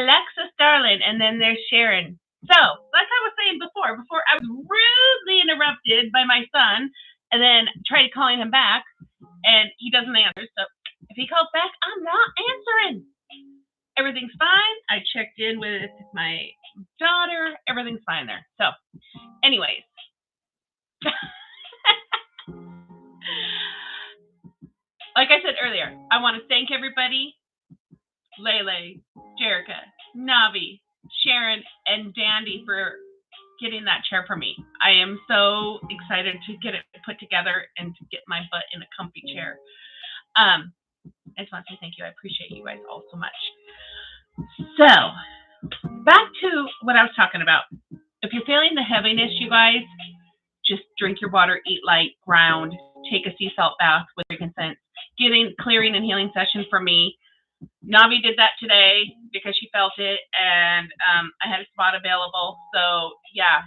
Alexis, darling, and then there's Sharon. So, like I was saying before I was rudely interrupted by my son, and then tried calling him back, and he doesn't answer. So, if he calls back, I'm not answering. Everything's fine. I checked in with my daughter. Everything's fine there. So, anyways. Like I said earlier, I want to thank everybody, Lele, Jerica, Navi, Sharon, and Dandy for getting that chair for me. I am so excited to get it put together and to get my butt in a comfy chair. I just want to say thank you. I appreciate you guys all so much. So, back to what I was talking about. If you're feeling the heaviness, you guys, just drink your water, eat light, ground, take a sea salt bath with frankincense. Getting clearing and healing session for me. Navi did that today because she felt it, and I had a spot available. So yeah,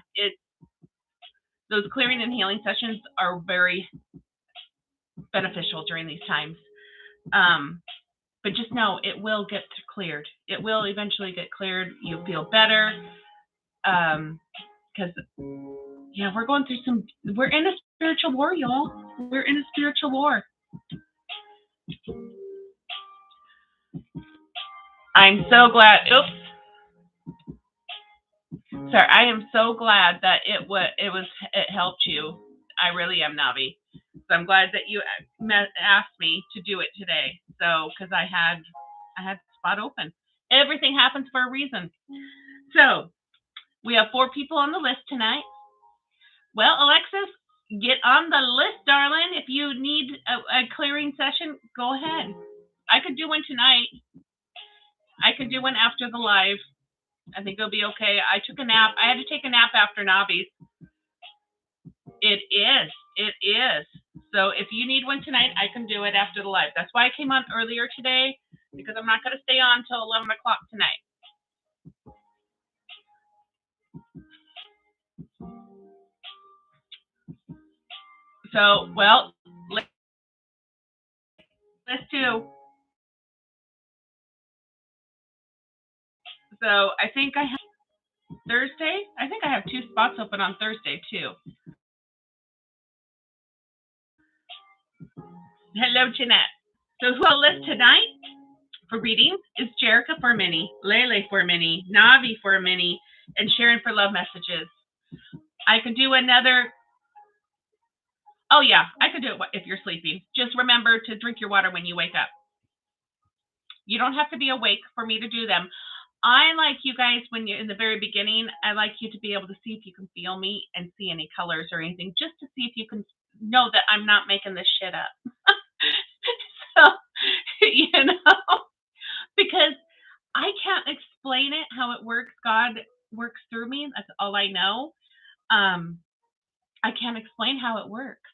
those clearing and healing sessions are very beneficial during these times. But just know it will get cleared. It will eventually get cleared. You'll feel better. Because yeah, we're going through we're in a spiritual war, y'all. We're in a spiritual war. I'm so glad. Sorry, I am so glad that it helped you. I really am, Navi. So I'm glad that you asked me to do it today. So because I had the spot open. Everything happens for a reason. So we have 4 people on the list tonight. Well, Alexis, get on the list, darling. If you need a clearing session, go ahead. I could do one tonight. I could do one after the live. I think it'll be okay. I took a nap. I had to take a nap after Navi's. It is. So if you need one tonight, I can do it after the live. That's why I came on earlier today, because I'm not going to stay on until 11 o'clock tonight. So, well, let's do. So I think I have Thursday. I think I have 2 spots open on Thursday too. Hello, Jeanette. So who I'll list tonight for readings is Jerica for a mini, Lele for a mini, Navi for a mini, and Sharon for love messages. I could do another. Oh yeah, I could do it if you're sleeping. Just remember to drink your water when you wake up. You don't have to be awake for me to do them. I like you guys, when you're in the very beginning, I like you to be able to see if you can feel me and see any colors or anything, just to see if you can know that I'm not making this shit up. So, because I can't explain it, how it works. God works through me. That's all I know. I can't explain how it works.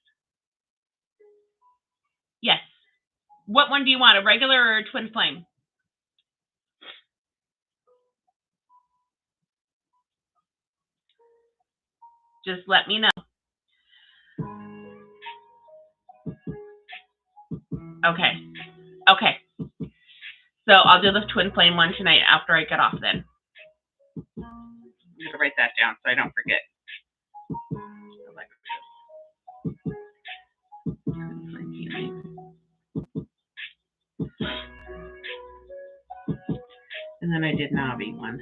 Yes. What one do you want, a regular or a twin flame? Just let me know. Okay. So I'll do the twin flame one tonight after I get off then. I'm going to write that down so I don't forget. And then I did Navi one.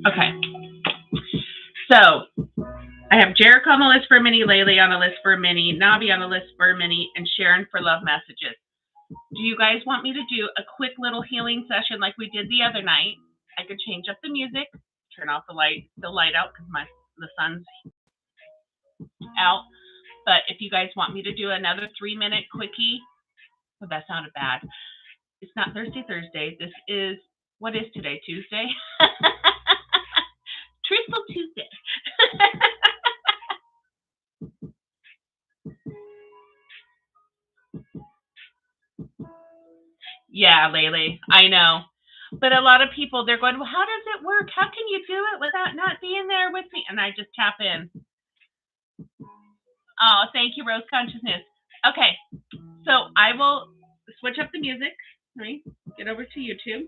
Okay. So I have Jerica on the list for a mini, Lele on the list for a mini, Navi on the list for a mini, and Sharon for love messages. Do you guys want me to do a quick little healing session like we did the other night? I could change up the music, turn off the light out because the sun's out. But if you guys want me to do another 3-minute quickie, well, that sounded bad. It's not Thursday. This is, what is today? Tuesday? Truthful Tuesday. Yeah, Lele, I know. But a lot of people, they're going, well, how does it work? How can you do it without not being there with me? And I just tap in. Oh, thank you, Rose Consciousness. Okay, So I will switch up the music. Let me get over to YouTube.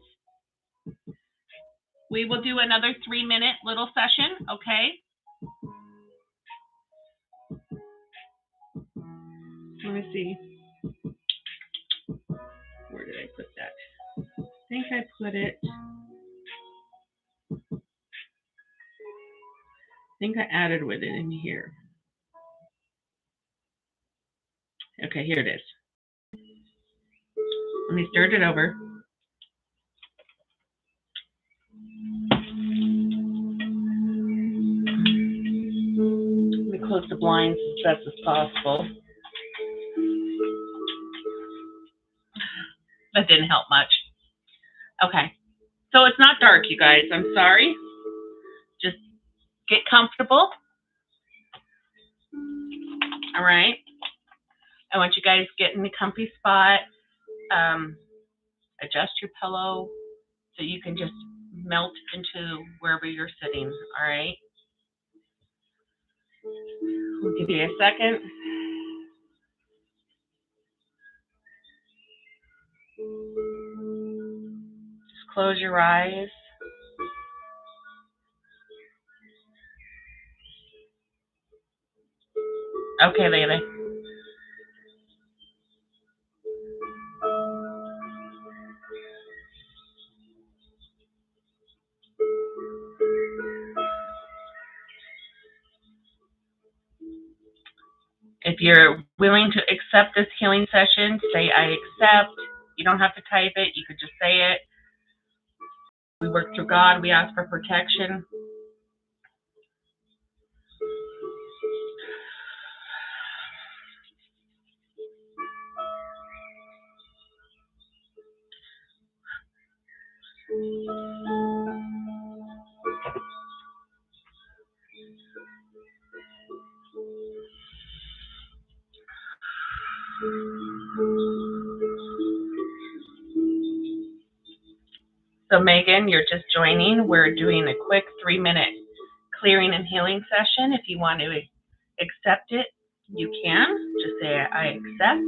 We will do another 3-minute little session, okay? Let me see. Where did I put that? I think I put it. I think I added with it in here. Okay, here it is. Let me start it over. Let me close the blinds as best as possible. That didn't help much. Okay. So it's not dark, you guys. I'm sorry. Just get comfortable. All right. I want you guys to get in a comfy spot. Adjust your pillow so you can just melt into wherever you're sitting. All right. We'll give you a second. Just close your eyes. Okay, Lele. If you're willing to accept this healing session, say I accept. You don't have to type it. You could just say it. We work through God. We ask for protection. So Megan, you're just joining. We're doing a quick 3-minute clearing and healing session. If you want to accept it, you can. Just say I accept.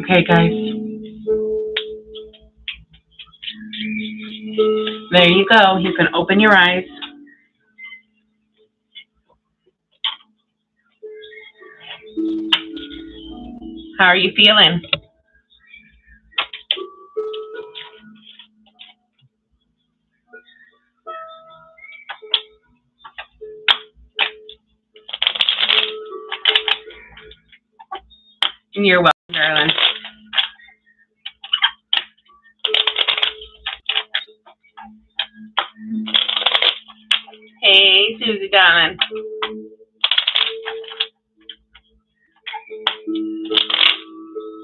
Okay, guys. There you go. You can open your eyes. How are you feeling? You're welcome, darling. Hey, Susie, darling.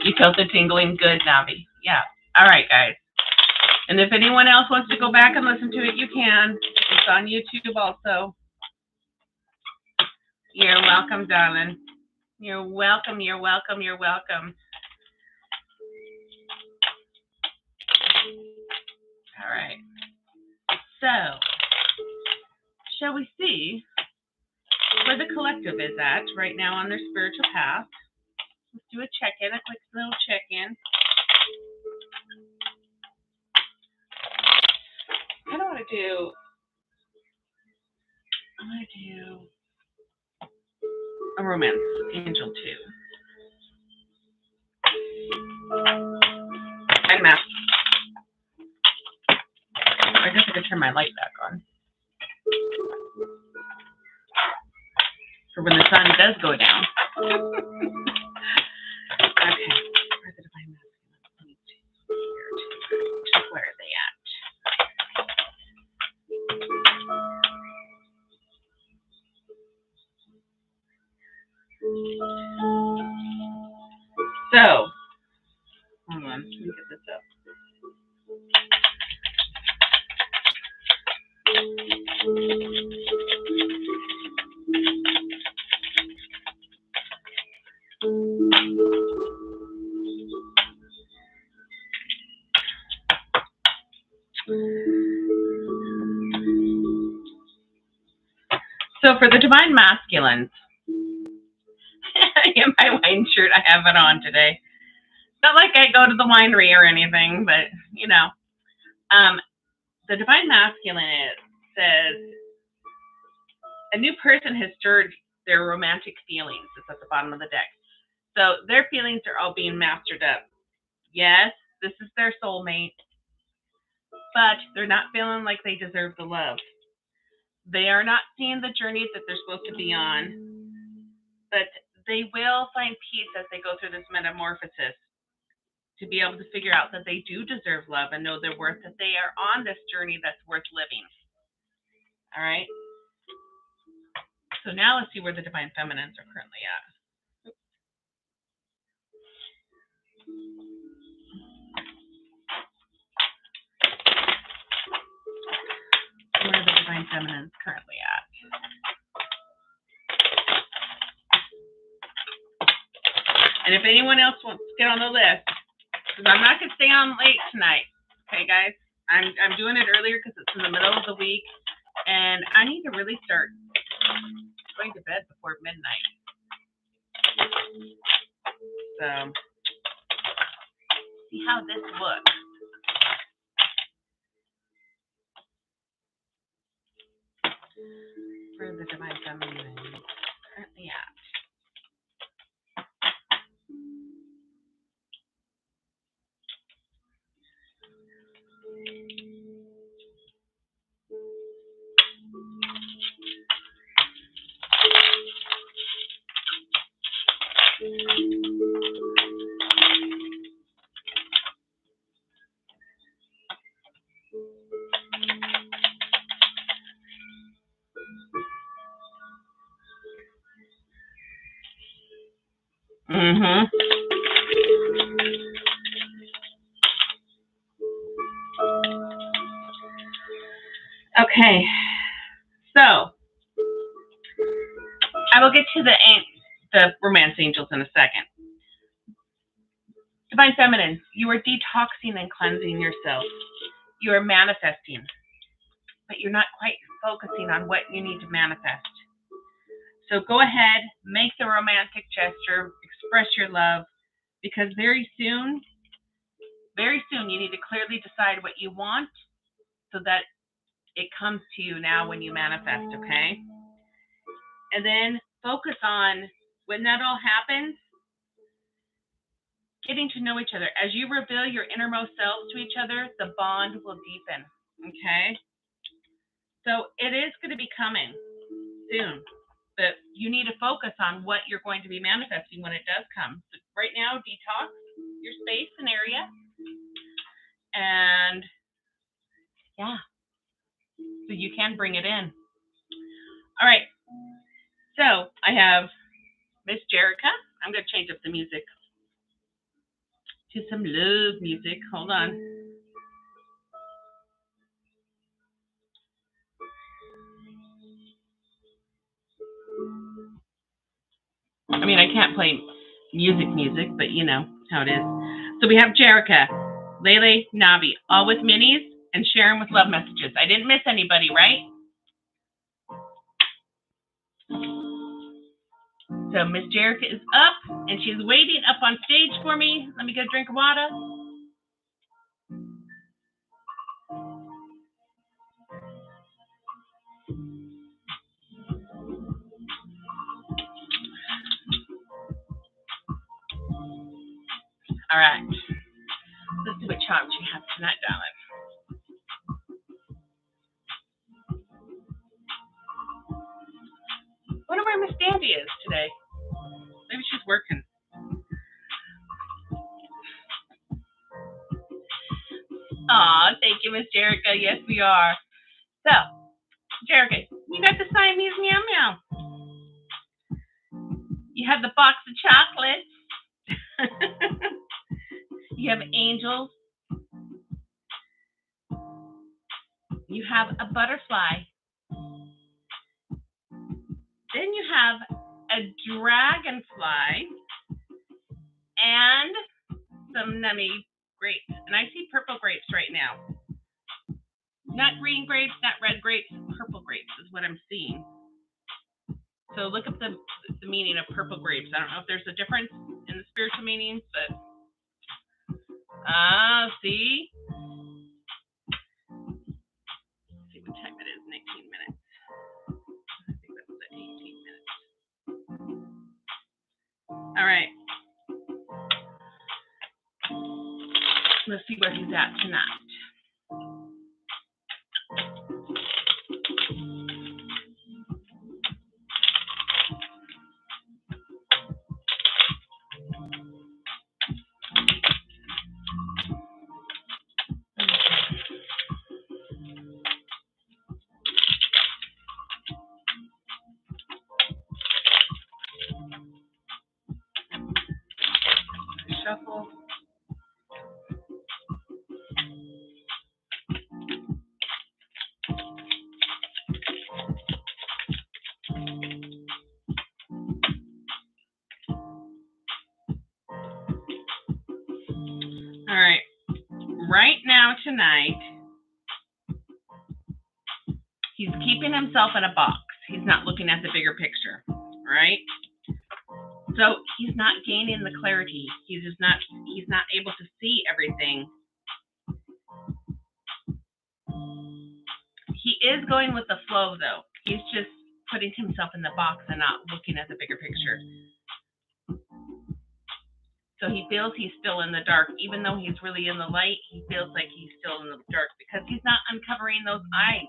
You felt the tingling? Good, Navi. Yeah. All right, guys. And if anyone else wants to go back and listen to it, you can. It's on YouTube also. You're welcome, darling. You're welcome, you're welcome, you're welcome. All right. So, shall we see where the collective is at right now on their spiritual path? Let's do a check-in, a quick little check-in. I want to do a romance angel too. And math. I guess I could turn my light back on. For when the sun does go down. Okay. Where's the divine masculine? Where are they at? So, hold on, let me get this up. So for the divine masculines, in my wine shirt, I have it on today. Not like I go to the winery or anything, but you know, the divine masculine says a new person has stirred their romantic feelings. It's at the bottom of the deck. So their feelings are all being mastered up. Yes, this is their soulmate, but they're not feeling like they deserve the love. They are not seeing the journey that they're supposed to be on, but they will find peace as they go through this metamorphosis to be able to figure out that they do deserve love and know their worth, that they are on this journey that's worth living. All right? So now let's see where the divine feminines are currently at. Where are the divine feminines currently at? And if anyone else wants to get on the list, because I'm not going to stay on late tonight, okay, guys? I'm doing it earlier because it's in the middle of the week, and I need to really start going to bed before midnight. So, see how this looks. for the divine feminine currently at? Okay, so I will get to the romance angels in a second. Divine feminines, you are detoxing and cleansing yourself. You are manifesting, but you're not quite focusing on what you need to manifest. So go ahead, make the romantic gesture, express your love, because very soon you need to clearly decide what you want so that it comes to you now when you manifest, okay? And then focus on, when that all happens, getting to know each other. As you reveal your innermost selves to each other, the bond will deepen, okay? So it is going to be coming soon, but you need to focus on what you're going to be manifesting when it does come. So right now, detox your space and area. And yeah, so you can bring it in. All right, so I have Miss Jerica. I'm going to change up the music to some love music. Hold on. I mean, I can't play music, but you know how it is. So we have Jerica, Lele, Navi, all with minis and sharing with love messages. I didn't miss anybody, right? So Miss Jerica is up, and she's waiting up on stage for me. Let me get a drink of water. All right. Let's see what charms you have tonight, darling. I wonder where Miss Dandy is today. Maybe she's working. Aw, thank you, Miss Jerica. Yes, we are. So, Jerica, you got the Siamese meow meow. You have the box of chocolates. You have angels. You have a butterfly. Then you have a dragonfly and some nummy grapes. And I see purple grapes right now. Not green grapes, not red grapes, purple grapes is what I'm seeing. So look up the meaning of purple grapes. I don't know if there's a difference in the spiritual meanings, but see? Let's see what time it is, 19 minutes. I think that was at 18 minutes. All right. Let's see where he's at tonight. Shuffle. All right. Right now, tonight, he's keeping himself in a box. He's not looking at the bigger picture, right? So he's not gaining the clarity. He's not able to see everything. He is going with the flow, though. He's just putting himself in the box and not looking at the bigger picture. So he feels he's still in the dark, even though he's really in the light. He feels like he's still in the dark because he's not uncovering those eyes.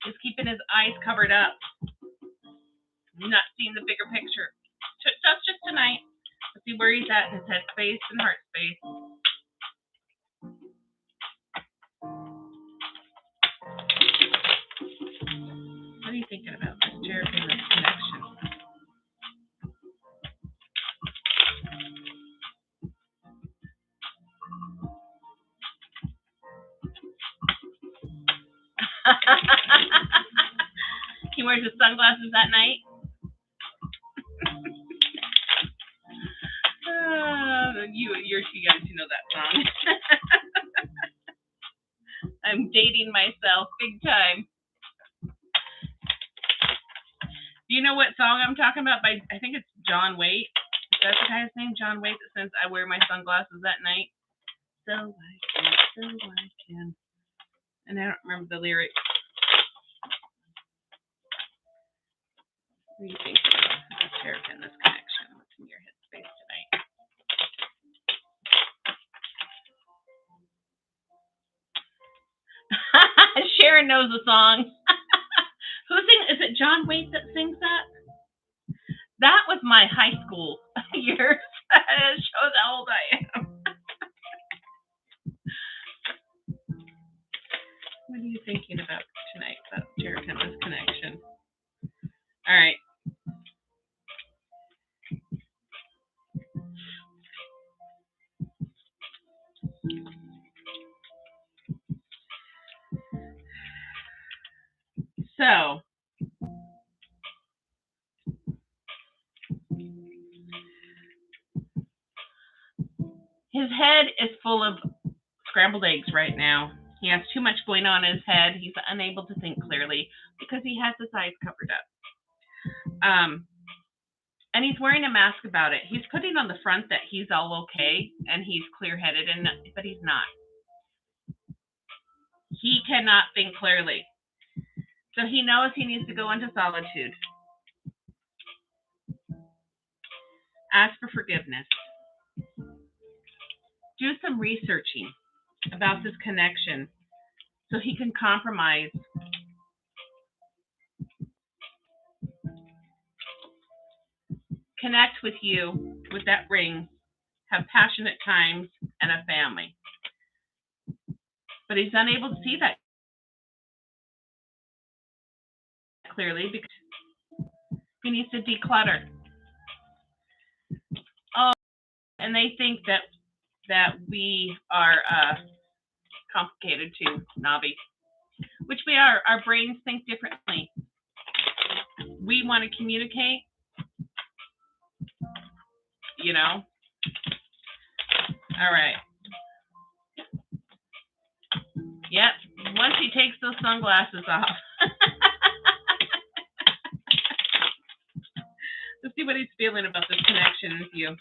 He's keeping his eyes covered up, not seeing the bigger picture. That's just tonight. Let's see where he's at in his head space and heart space. What are you thinking about, Miss Jericho, and this connection? He wears his sunglasses at night. You guys, you know that song. I'm dating myself big time. Do you know what song I'm talking about? By I think it's John Waite. Is that the guy's name? John Waite, that says, I wear my sunglasses at night. So I can. And I don't remember the lyrics. What do you think about Jericho in this connection? What's in your headspace tonight? Sharon knows the song. Who sings? Is it John Waite that sings that? That was my high school years. It shows how old I am. What are you thinking about tonight about Jericho and this connection? All right. So, his head is full of scrambled eggs right now. He has too much going on in his head. He's unable to think clearly because he has his eyes covered up. And he's wearing a mask about it. He's putting on the front that he's all okay and he's clear-headed, but he's not. He cannot think clearly. So he knows he needs to go into solitude. Ask for forgiveness. Do some researching about this connection so he can compromise. Connect with you with that ring, have passionate times, and a family. But he's unable to see that clearly because he needs to declutter. Oh, and they think that we are complicated too, Navi, which we are. Our brains think differently. We want to communicate, you know. All right. Yep. Once he takes those sunglasses off. Let's see what he's feeling about this connection with you.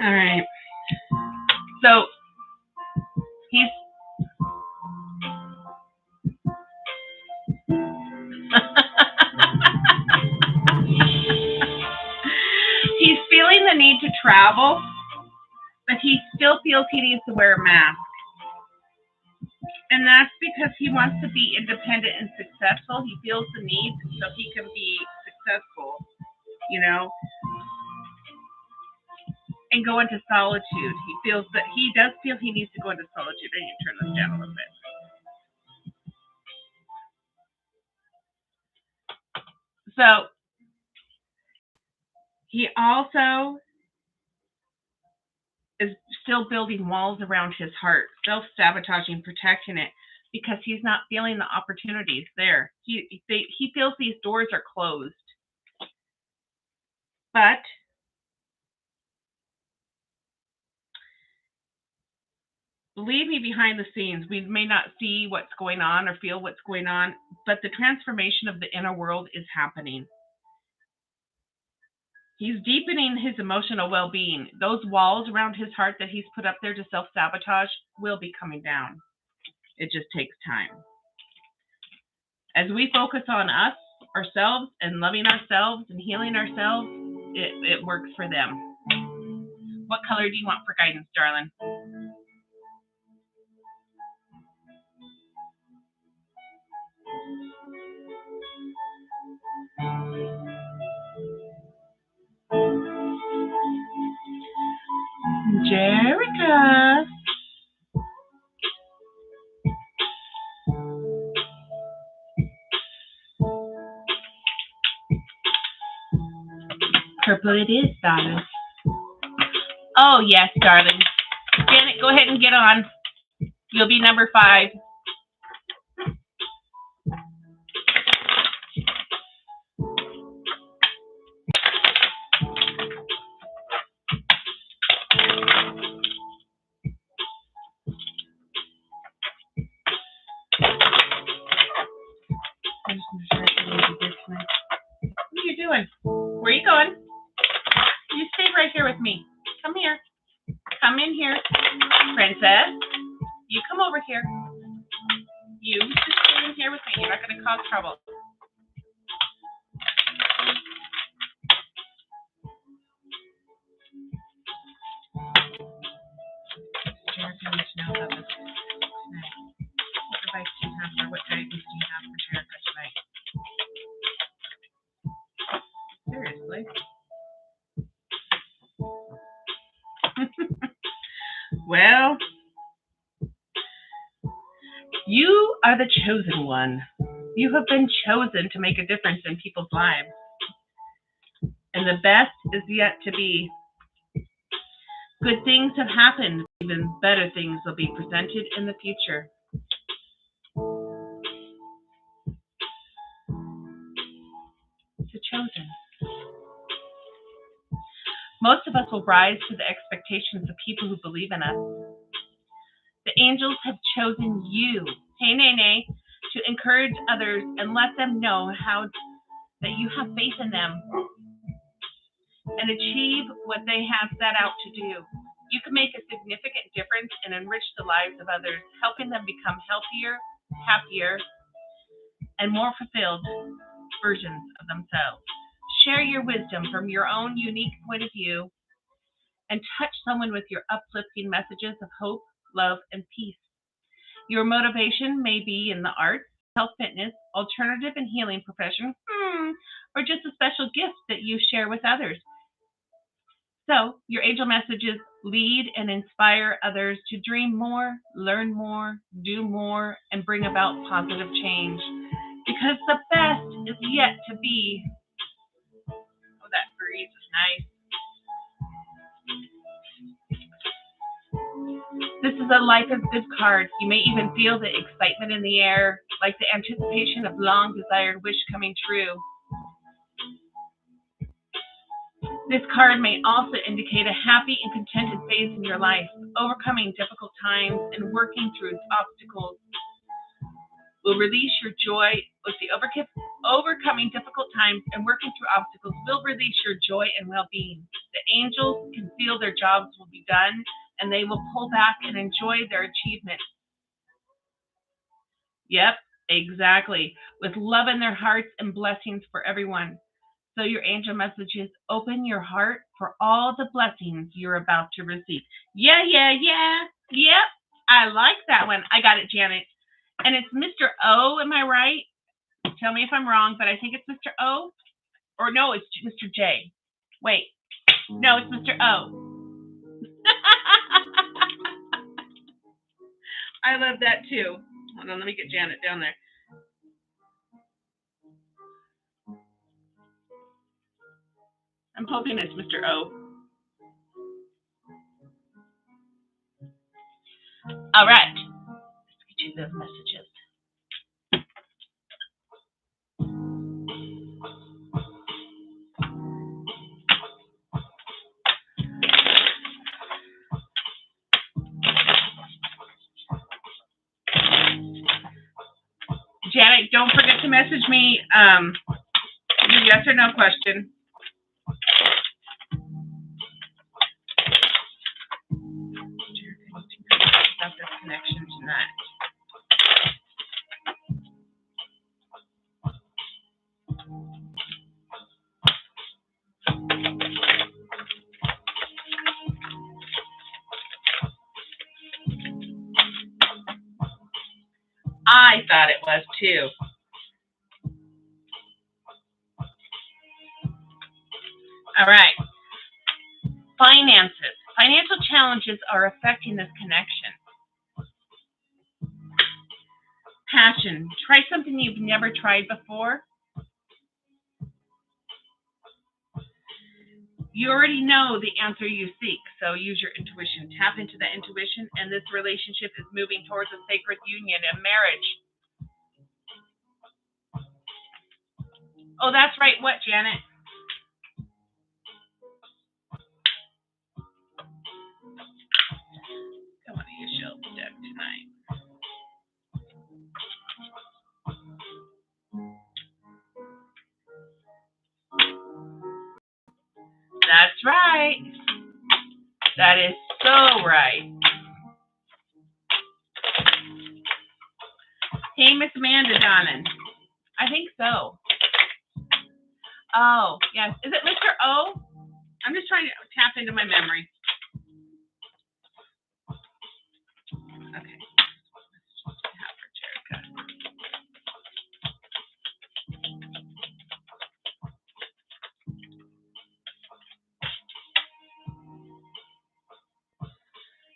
All right. So he's he's feeling the need to travel, but he still feels he needs to wear a mask. And that's because he wants to be independent and successful. He feels the need so he can be successful, you know, and go into solitude. He feels that he does feel he needs to go into solitude. I need to turn this down a little bit. So he also is still building walls around his heart, self-sabotaging, protecting it, because he's not feeling the opportunities there. He feels these doors are closed. But believe me, behind the scenes, we may not see what's going on or feel what's going on, but the transformation of the inner world is happening. He's deepening his emotional well-being. Those walls around his heart that he's put up there to self-sabotage will be coming down. It just takes time. As we focus on us, ourselves, and loving ourselves and healing ourselves, it works for them. What color do you want for guidance, darling? Jerica. Purple it is, darling. Oh, yes, darling. Janet, go ahead and get on. You'll be number 5. What are you doing? Where are you going? You stay right here with me. Come here. Come in here. Princess, you come over here. You just stay in here with me. You're not going to cause trouble. Jerica needs to know about this tonight. What advice do you have for what guidance do you have for Jerica tonight? Seriously. Well, you are the chosen one. You have been chosen to make a difference in people's lives. And the best is yet to be. Good things have happened. Even better things will be presented in the future. The chosen. Most of us will rise to the expectations of people who believe in us. The angels have chosen you, hey Nene, to encourage others and let them know how that you have faith in them and achieve what they have set out to do. You can make a significant difference and enrich the lives of others, helping them become healthier, happier, and more fulfilled versions of themselves. Share your wisdom from your own unique point of view and touch someone with your uplifting messages of hope, love, and peace. Your motivation may be in the arts, health, fitness, alternative and healing profession, or just a special gift that you share with others. So your angel messages lead and inspire others to dream more, learn more, do more, and bring about positive change. Because the best is yet to be. Oh, that breeze is nice. This is a life is good card. You may even feel the excitement in the air, like the anticipation of long-desired wish coming true. This card may also indicate a happy and contented phase in your life, overcoming difficult times and working through obstacles. Will release your joy. With the overcoming difficult times and working through obstacles will release your joy and well-being. The angels can feel their jobs will be done, and they will pull back and enjoy their achievement. Yep, exactly. With love in their hearts and blessings for everyone. So your angel messages, open your heart for all the blessings you're about to receive. Yeah. Yep, I like that one. I got it, Janet. And it's Mr. O, am I right? Tell me if I'm wrong, but I think it's Mr. O. Or no, it's Mr. J. Wait. No, it's Mr. O. I love that too. Hold on, let me get Janet down there. I'm hoping it's Mr. O. All right. Let's get you those messages. Janet, don't forget to message me your yes or no question. Stop this connection tonight. I thought it was too. All right. Finances. Financial challenges are affecting this connection. Passion. Try something you've never tried before. You already know the answer you seek, so use your intuition. Tap into the intuition, and this relationship is moving towards a sacred union and marriage. Oh, that's right. What, Janet? I want to use Shell's deck tonight. That's right. That is so right. Hey, Miss Amanda Donnan. I think so. Oh, yes. Is it Mr. O? I'm just trying to tap into my memory. Okay.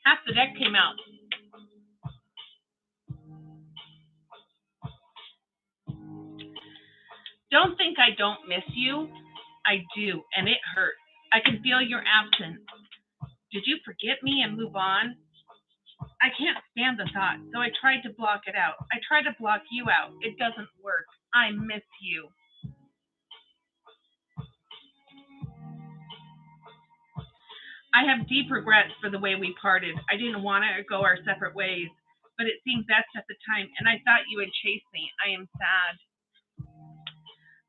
Half the deck came out. Don't think I don't miss you. I do, and it hurts. I can feel your absence. Did you forget me and move on? I can't stand the thought, so I tried to block it out. I tried to block you out. It doesn't work. I miss you. I have deep regrets for the way we parted. I didn't want to go our separate ways, but it seemed best at the time, and I thought you would chase me. I am sad.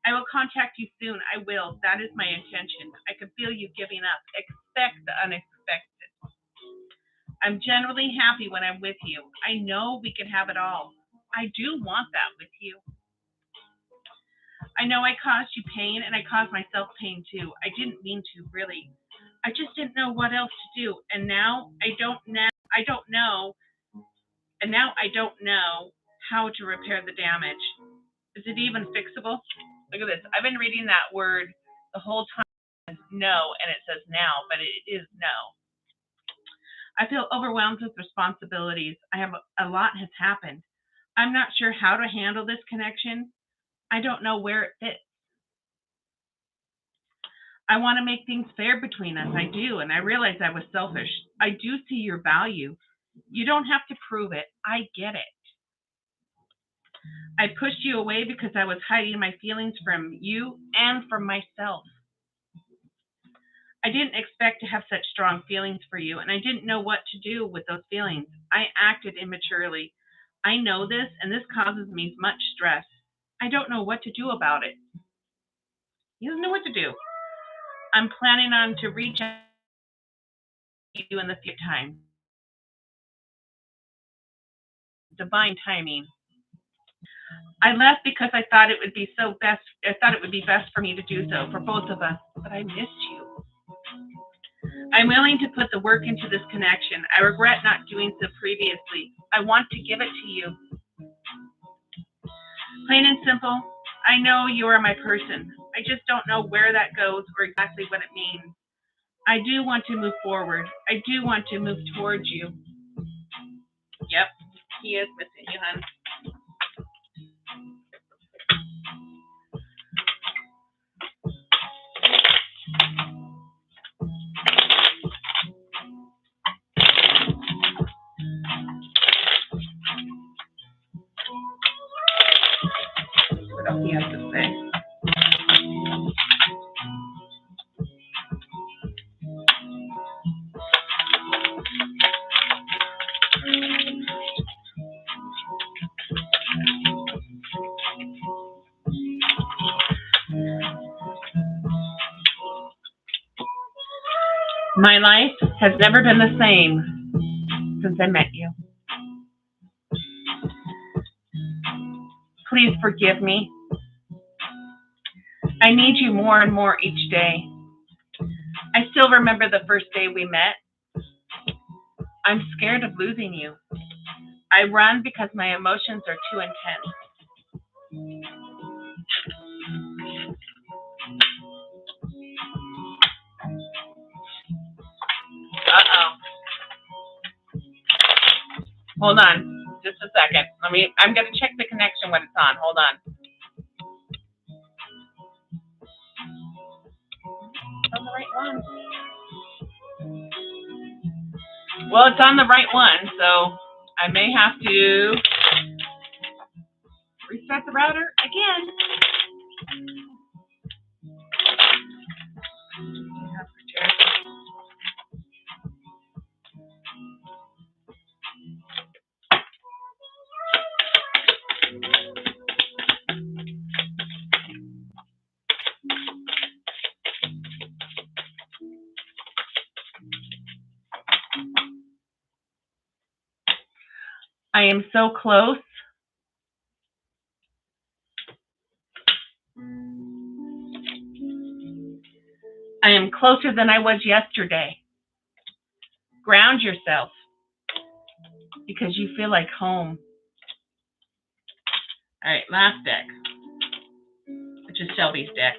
I will contact you soon. I will. That is my intention. I can feel you giving up. Expect the unexpected. I'm generally happy when I'm with you. I know we can have it all. I do want that with you. I know I caused you pain, and I caused myself pain too. I didn't mean to, really. I just didn't know what else to do, and now I don't know how to repair the damage. Is it even fixable? Look at this. I've been reading that word the whole time. No, and it says now, but it is no. I feel overwhelmed with responsibilities. A lot has happened. I'm not sure how to handle this connection. I don't know where it fits. I want to make things fair between us. I do, and I realize I was selfish. I do see your value. You don't have to prove it. I get it. I pushed you away because I was hiding my feelings from you and from myself. I didn't expect to have such strong feelings for you, and I didn't know what to do with those feelings. I acted immaturely. I know this, and this causes me much stress. I don't know what to do about it. He doesn't know what to do. I'm planning on to reach out to you in the future time. Divine timing. I left because I thought it would be best for me to do so for both of us, but I missed you. I'm willing to put the work into this connection. I regret not doing so previously. I want to give it to you. Plain and simple, I know you are my person. I just don't know where that goes or exactly what it means. I do want to move forward. I do want to move towards you. Yep, he is missing you, hon. What else he has to say? My life has never been the same since I met you. Please forgive me. I need you more and more each day. I still remember the first day we met. I'm scared of losing you. I run because my emotions are too intense. Uh-oh. Hold on. Just a second. I'm going to check the connection when it's on. Hold on. It's on the right one. Well, it's on the right one, so I may have to reset the router again. I am so close. I am closer than I was yesterday. Ground yourself because you feel like home. All right, last deck, which is Shelby's deck.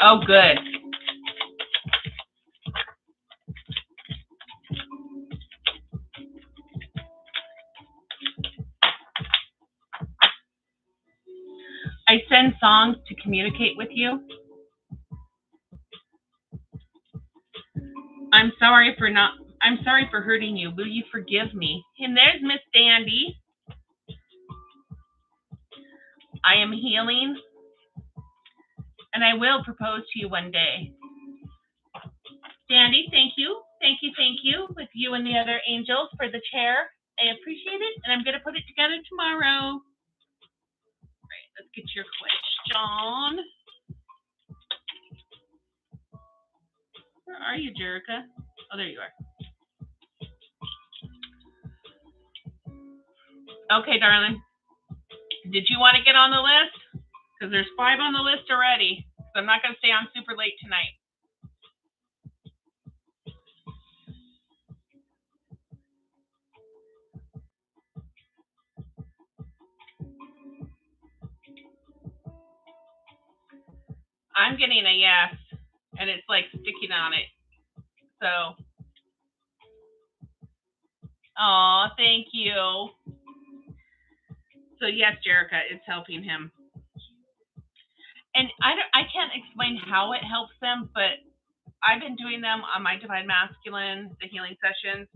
Oh, good. I send songs to communicate with you. I'm sorry for hurting you. Will you forgive me? And there's Miss Dandy. I am healing, and I will propose to you one day. Dandy, thank you. Thank you, thank you, with you and the other angels for the chair. I appreciate it, and I'm going to put it together tomorrow. All right, let's get your question. Where are you, Jerica? Oh, there you are. Okay, darling. Did you want to get on the list? Because there's 5 on the list already. So I'm not going to stay on super late tonight. I'm getting a yes, and it's like sticking on it. So, aw, thank you. So yes, Jerica, it's helping him. And I can't explain how it helps them, but I've been doing them on my Divine Masculine, the healing sessions,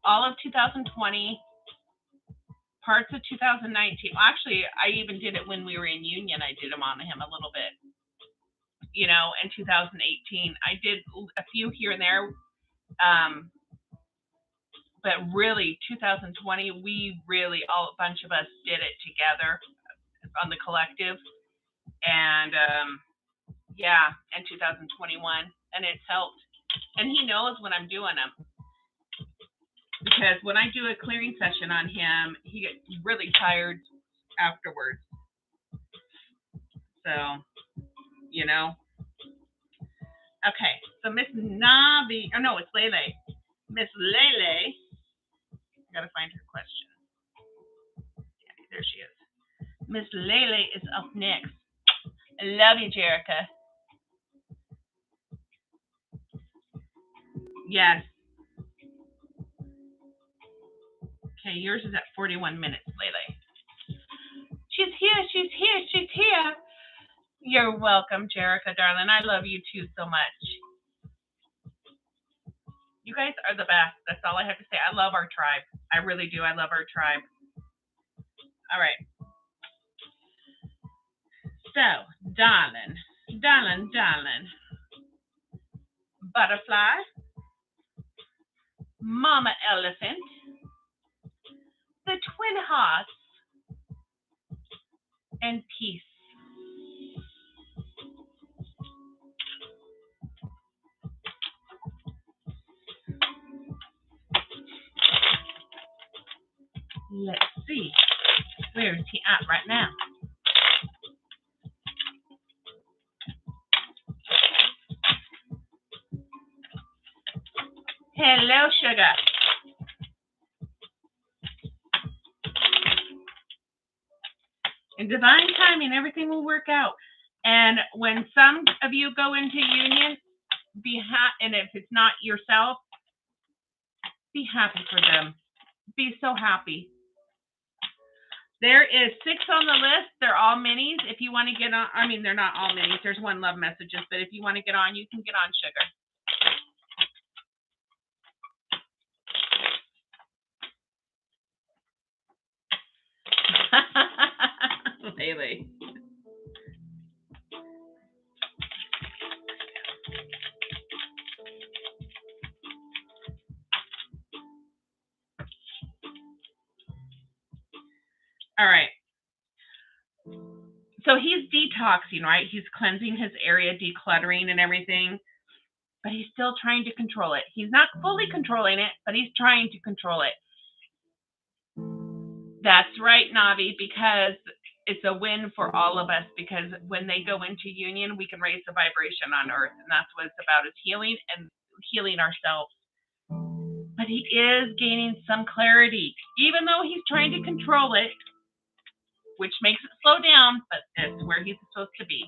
all of 2020, parts of 2019. Actually, I even did it when we were in union. I did them on him a little bit, you know, in 2018. I did a few here and there, but really 2020, we really, a bunch of us did it together on the collective. And yeah, in 2021, and it's helped. And he knows when I'm doing them, because when I do a clearing session on him, he gets really tired afterwards. So, you know. Okay, so Miss Navi, oh no, it's Lele. Miss Lele, I gotta find her question. Yeah, there she is. Miss Lele is up next. I love you, Jerica. Yes. Okay, yours is at 41 minutes, Lele. She's here, she's here, she's here. You're welcome, Jerica, darling. I love you too so much. You guys are the best. That's all I have to say. I love our tribe. I really do. I love our tribe. All right. So, darling, butterfly, mama elephant, the twin hearts, and peace. Let's see. Where is he at right now? Hello, sugar. In divine timing, everything will work out. And when some of you go into union, and if it's not yourself, be happy for them. Be so happy. There is 6 on the list. They're all minis. If you want to get on, I mean, they're not all minis. There's one love messages, but if you want to get on, you can get on, sugar. Haley. All right. So he's detoxing, right? He's cleansing his area, decluttering and everything, but he's still trying to control it. He's not fully controlling it, but he's trying to control it. That's right, Navi, because it's a win for all of us, because when they go into union, we can raise the vibration on Earth, and that's what it's about, is healing and healing ourselves. But he is gaining some clarity, even though he's trying to control it, which makes it slow down, but that's where he's supposed to be.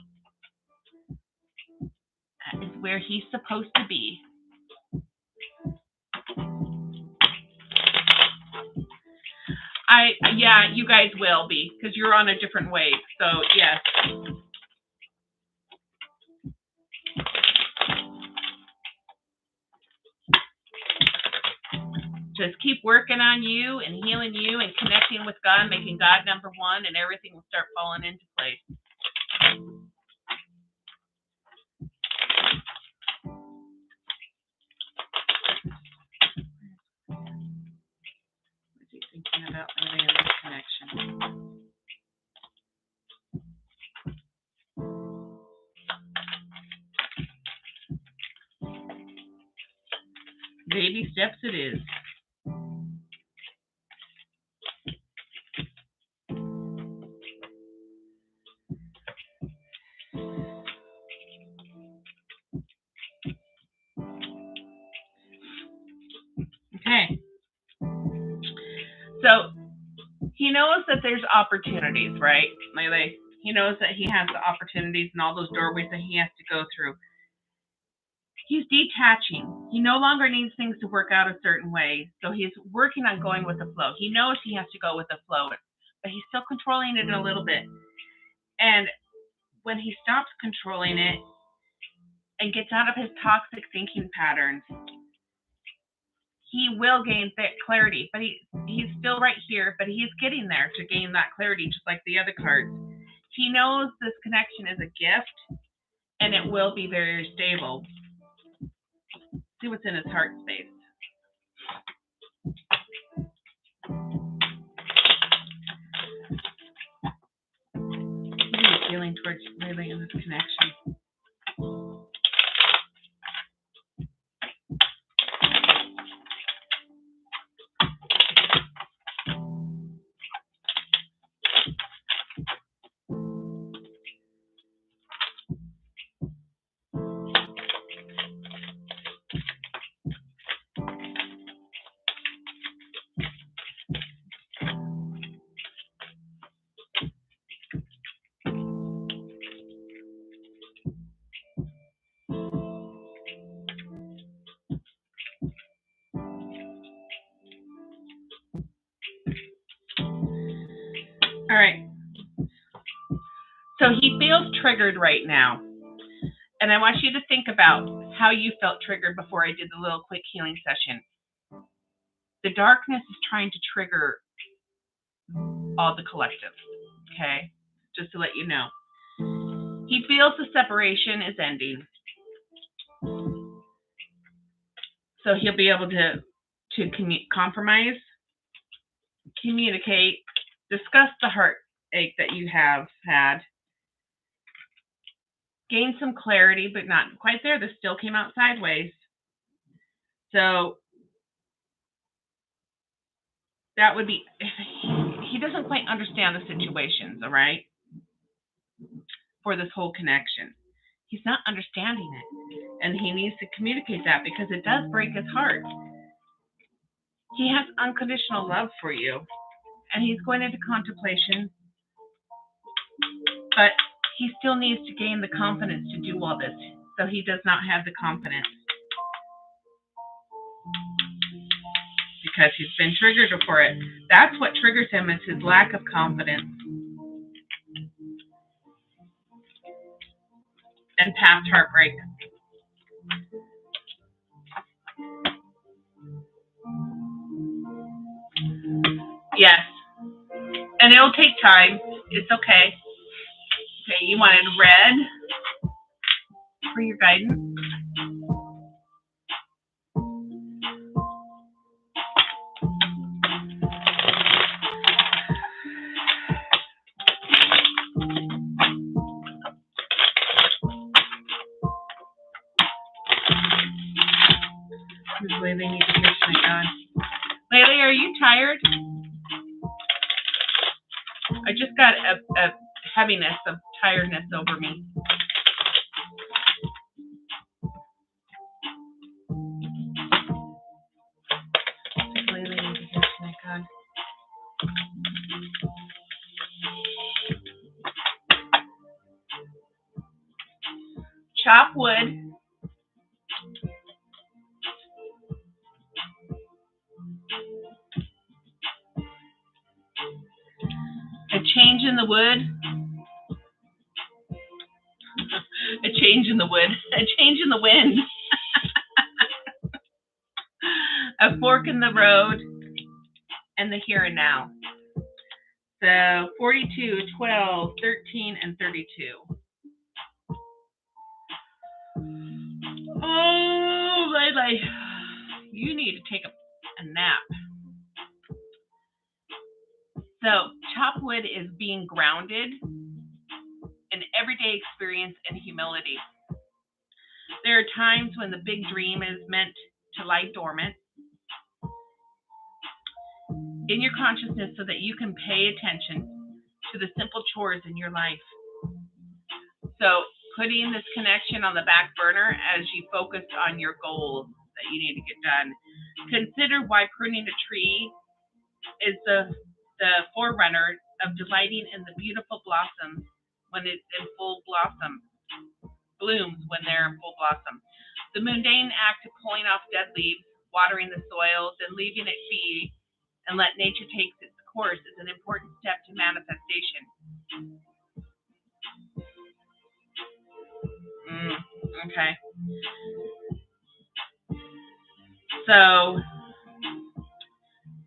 That is where he's supposed to be. Yeah, you guys will be, because you're on a different wave. So, yes. Just keep working on you and healing you and connecting with God, making God number one, and everything will start falling into place. What's he thinking about living in this connection? Baby steps it is. Okay. So he knows that there's opportunities, right, Lele? He knows that he has the opportunities and all those doorways that he has to go through. He's detaching. He no longer needs things to work out a certain way. So he's working on going with the flow. He knows he has to go with the flow, but he's still controlling it a little bit. And when he stops controlling it and gets out of his toxic thinking patterns, he will gain clarity. But he's still right here, but he's getting there to gain that clarity, just like the other cards. He knows this connection is a gift, and it will be very stable. See what's in his heart space. What are you feeling towards really in this connection? All right. So he feels triggered right now. And I want you to think about how you felt triggered before I did the little quick healing session. The darkness is trying to trigger all the collective, okay? Just to let you know. He feels the separation is ending. So he'll be able to compromise, communicate, discuss the heartache that you have had, gain some clarity, but not quite there. This still came out sideways. So that would be, he doesn't quite understand the situations, all right, for this whole connection. He's not understanding it. And he needs to communicate that because it does break his heart. He has unconditional love for you. And he's going into contemplation. But he still needs to gain the confidence to do all this. So he does not have the confidence. Because he's been triggered for it. That's what triggers him, is his lack of confidence. And past heartbreak. Yes. And it'll take time. It's okay. Okay, you wanted red for your guidance. Lele needs to finish my God. Lele, are you tired? I just got a heaviness of tiredness over me. Lele needs to finish my God. Chop wood. A change in the wood. A change in the wood. A change in the wind. A fork in the road. And the here and now. So 42, 12, 13, and 32. Oh, Lele. You need to take a nap. So chop wood is being grounded in everyday experience and humility. There are times when the big dream is meant to lie dormant in your consciousness so that you can pay attention to the simple chores in your life. So putting this connection on the back burner as you focus on your goals that you need to get done. Consider why pruning a tree is the forerunner of delighting in the beautiful blossoms when it's in full blossom, blooms when they're in full blossom. The mundane act of pulling off dead leaves, watering the soil, then leaving it be and let nature take its course is an important step to manifestation. Okay. So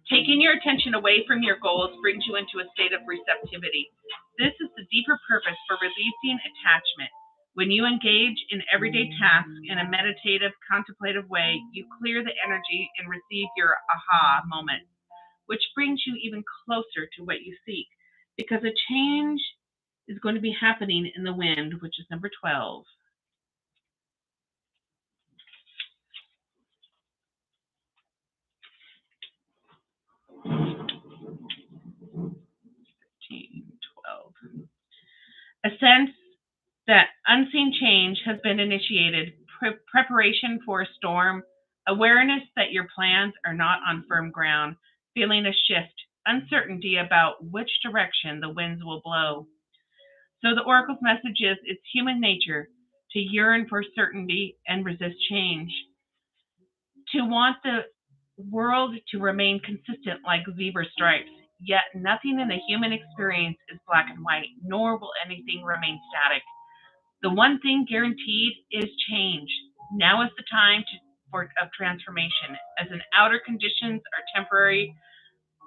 taking your attention away from your goals brings you into a state of receptivity. This is the deeper purpose for releasing attachment. When you engage in everyday tasks in a meditative, contemplative way, you clear the energy and receive your aha moment, which brings you even closer to what you seek, because a change is going to be happening in the wind, which is number 12. A sense that unseen change has been initiated, preparation for a storm, awareness that your plans are not on firm ground, feeling a shift, uncertainty about which direction the winds will blow. So the oracle's message is it's human nature to yearn for certainty and resist change, to want the world to remain consistent like zebra stripes. Yet nothing in the human experience is black and white, nor will anything remain static. The one thing guaranteed is change. Now is the time of transformation, as in outer conditions are temporary,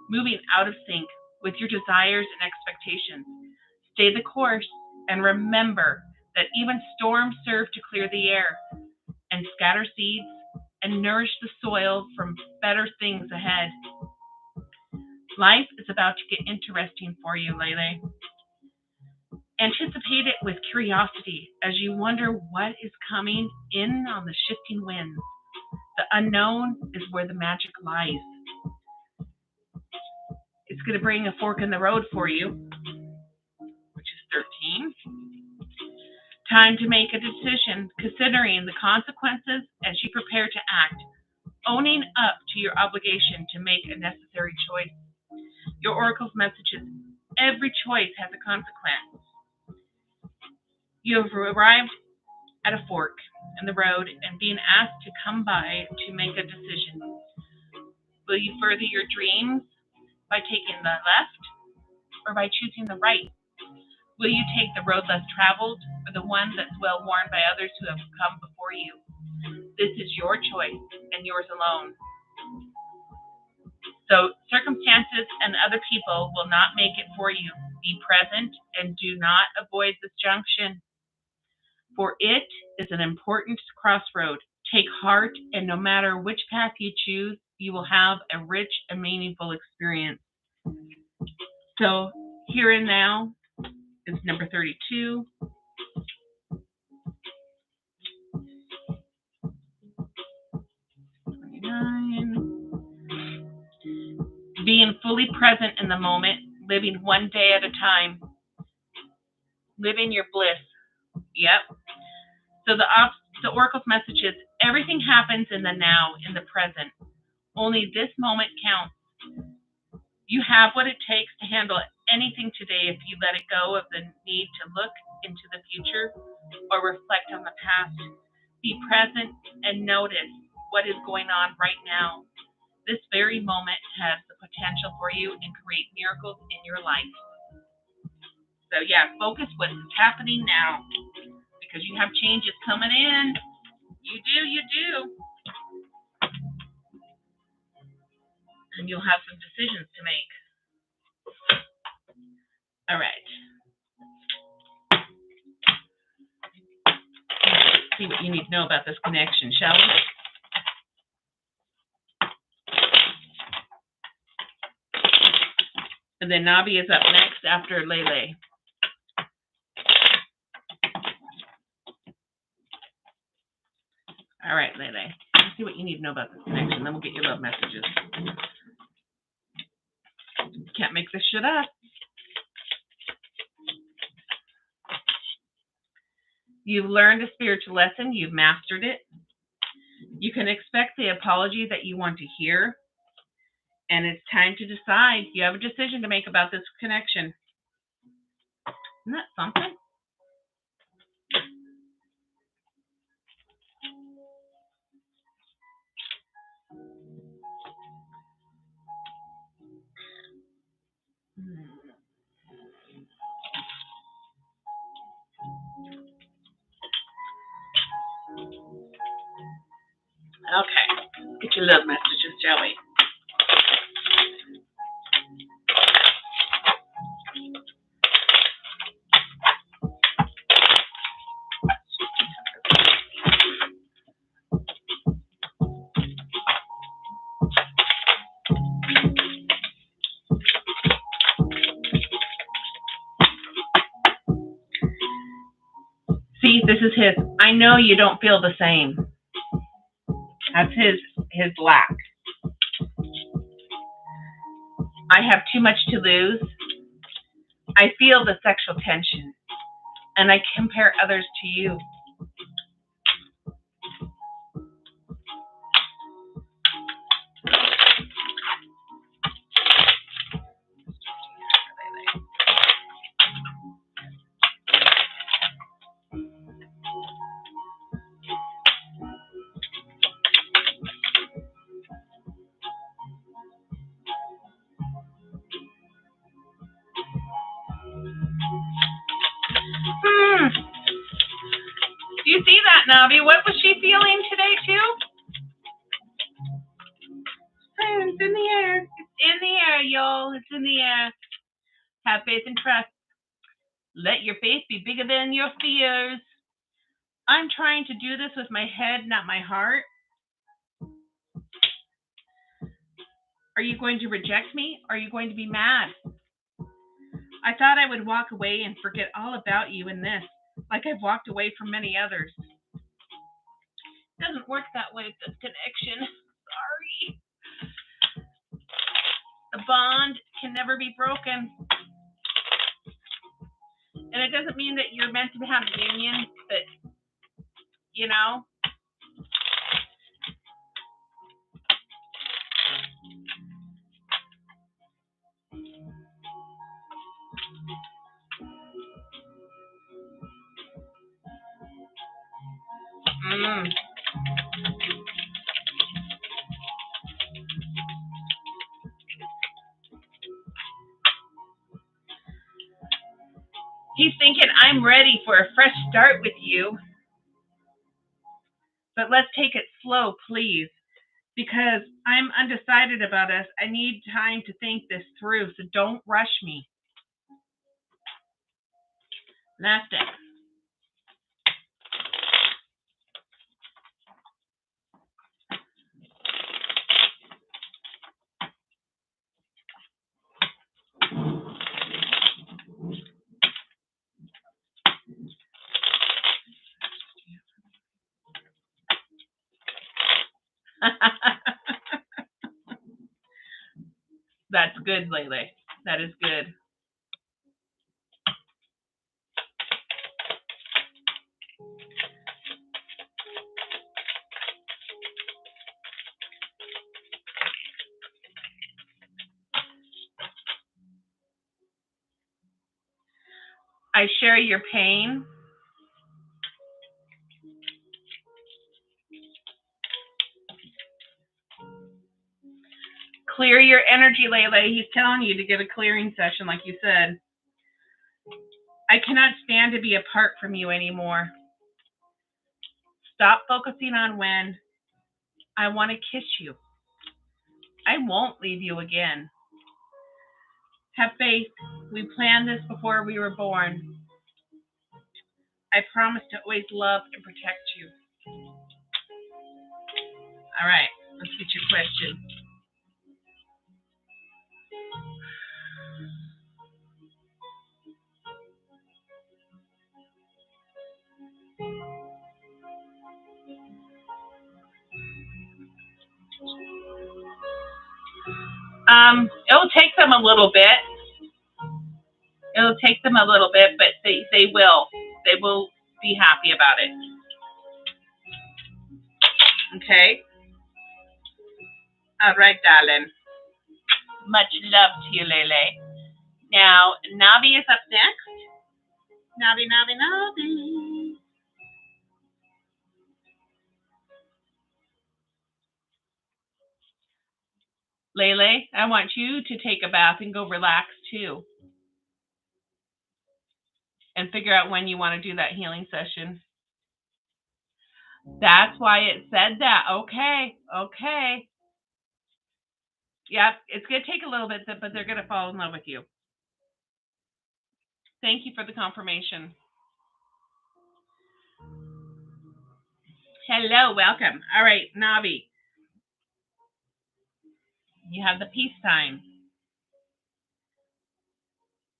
moving out of sync with your desires and expectations. Stay the course and remember that even storms serve to clear the air and scatter seeds and nourish the soil from better things ahead. Life is about to get interesting for you, Lele. Anticipate it with curiosity as you wonder what is coming in on the shifting winds. The unknown is where the magic lies. It's going to bring a fork in the road for you, which is 13. Time to make a decision, considering the consequences as you prepare to act, owning up to your obligation to make a necessary choice. Your oracle's messages: every choice has a consequence. You have arrived at a fork in the road and being asked to come by to make a decision. Will you further your dreams by taking the left or by choosing the right? Will you take the road less traveled or the one that's well worn by others who have come before you? This is your choice and yours alone. So circumstances and other people will not make it for you. Be present and do not avoid this junction, for it is an important crossroad. Take heart, and no matter which path you choose, you will have a rich and meaningful experience. So here and now is number 32. Being fully present in the moment, living one day at a time, living your bliss. Yep. So the oracle's message is: everything happens in the now, in the present. Only this moment counts. You have what it takes to handle anything today if you let it go of the need to look into the future or reflect on the past. Be present and notice what is going on right now. This very moment has the potential for you and create miracles in your life. So yeah, focus what's happening now, because you have changes coming in. You do. And you'll have some decisions to make. All right. Let's see what you need to know about this connection, shall we? And then Nabi is up next after Lele. All right, Lele. Let's see what you need to know about this connection. Then we'll get your love messages. Can't make this shit up. You've learned a spiritual lesson. You've mastered it. You can expect the apology that you want to hear. And it's time to decide. You have a decision to make about this connection. Isn't that something? Okay. Get your love messages, shall we? See, this is his. I know you don't feel the same. That's his lack. I have too much to lose. I feel the sexual tension, and I compare others to you. Do you see that, Navi? What was she feeling today, too? It's in the air. It's in the air, y'all. It's in the air. Have faith and trust. Let your faith be bigger than your fears. I'm trying to do this with my head, not my heart. Are you going to reject me? Or are you going to be mad? I thought I would walk away and forget all about you in this, like I've walked away from many others. It doesn't work that way with this connection. Sorry. The bond can never be broken. And it doesn't mean that you're meant to have a union, but, you know. He's thinking, I'm ready for a fresh start with you. But let's take it slow, please. Because I'm undecided about us. I need time to think this through, so don't rush me. Last deck. That's good, Lele. That is good. I share your pain. Clear your energy, Lele. He's telling you to get a clearing session, like you said. I cannot stand to be apart from you anymore. Stop focusing on when. I want to kiss you. I won't leave you again. Have faith. We planned this before we were born. I promise to always love and protect you. All right, let's get your question. It'll take them a little bit. It'll take them a little bit, but they will. They will be happy about it. Okay? All right, darling. Much love to you, Lele. Now, Navi is up next. Navi. Lele, I want you to take a bath and go relax too. And figure out when you want to do that healing session. That's why it said that. Okay. Yep, it's going to take a little bit, but they're going to fall in love with you. Thank you for the confirmation. Hello, welcome. All right, Navi. You have the peace sign.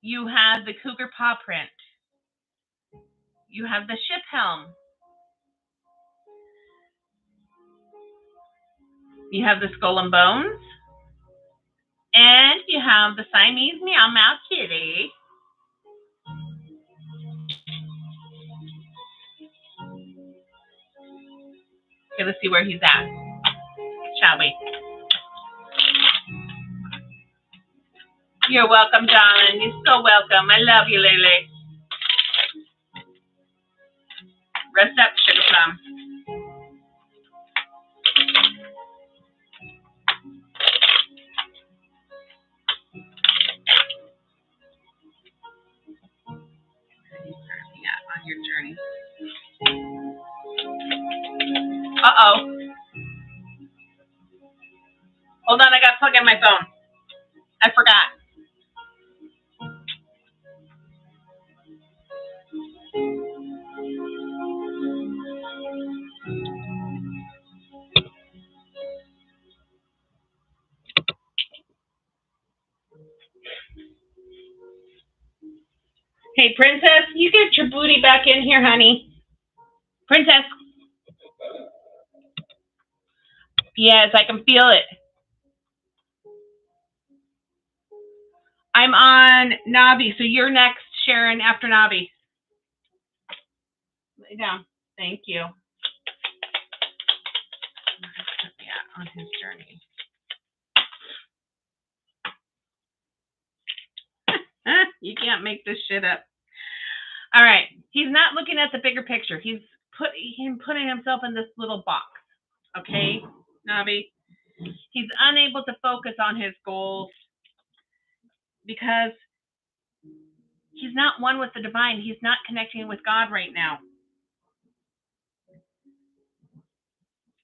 You have the cougar paw print. You have the ship helm. You have the skull and bones. And you have the Siamese meow meow kitty. Okay, let's see where he's at. Shall we? You're welcome, darling. You're so welcome. I love you, Lele. Rest up, sugar plum. On your journey. Uh-oh. Hold on, I got to plug in my phone. I forgot. Hey, Princess, you get your booty back in here, honey. Princess. Yes, I can feel it. I'm on Navi, so you're next, Sharon, after Navi. Lay down. Thank you. Yeah, on his journey. You can't make this shit up. All right. He's not looking at the bigger picture. He's putting himself in this little box. Okay, Navi? He's unable to focus on his goals because he's not one with the divine. He's not connecting with God right now.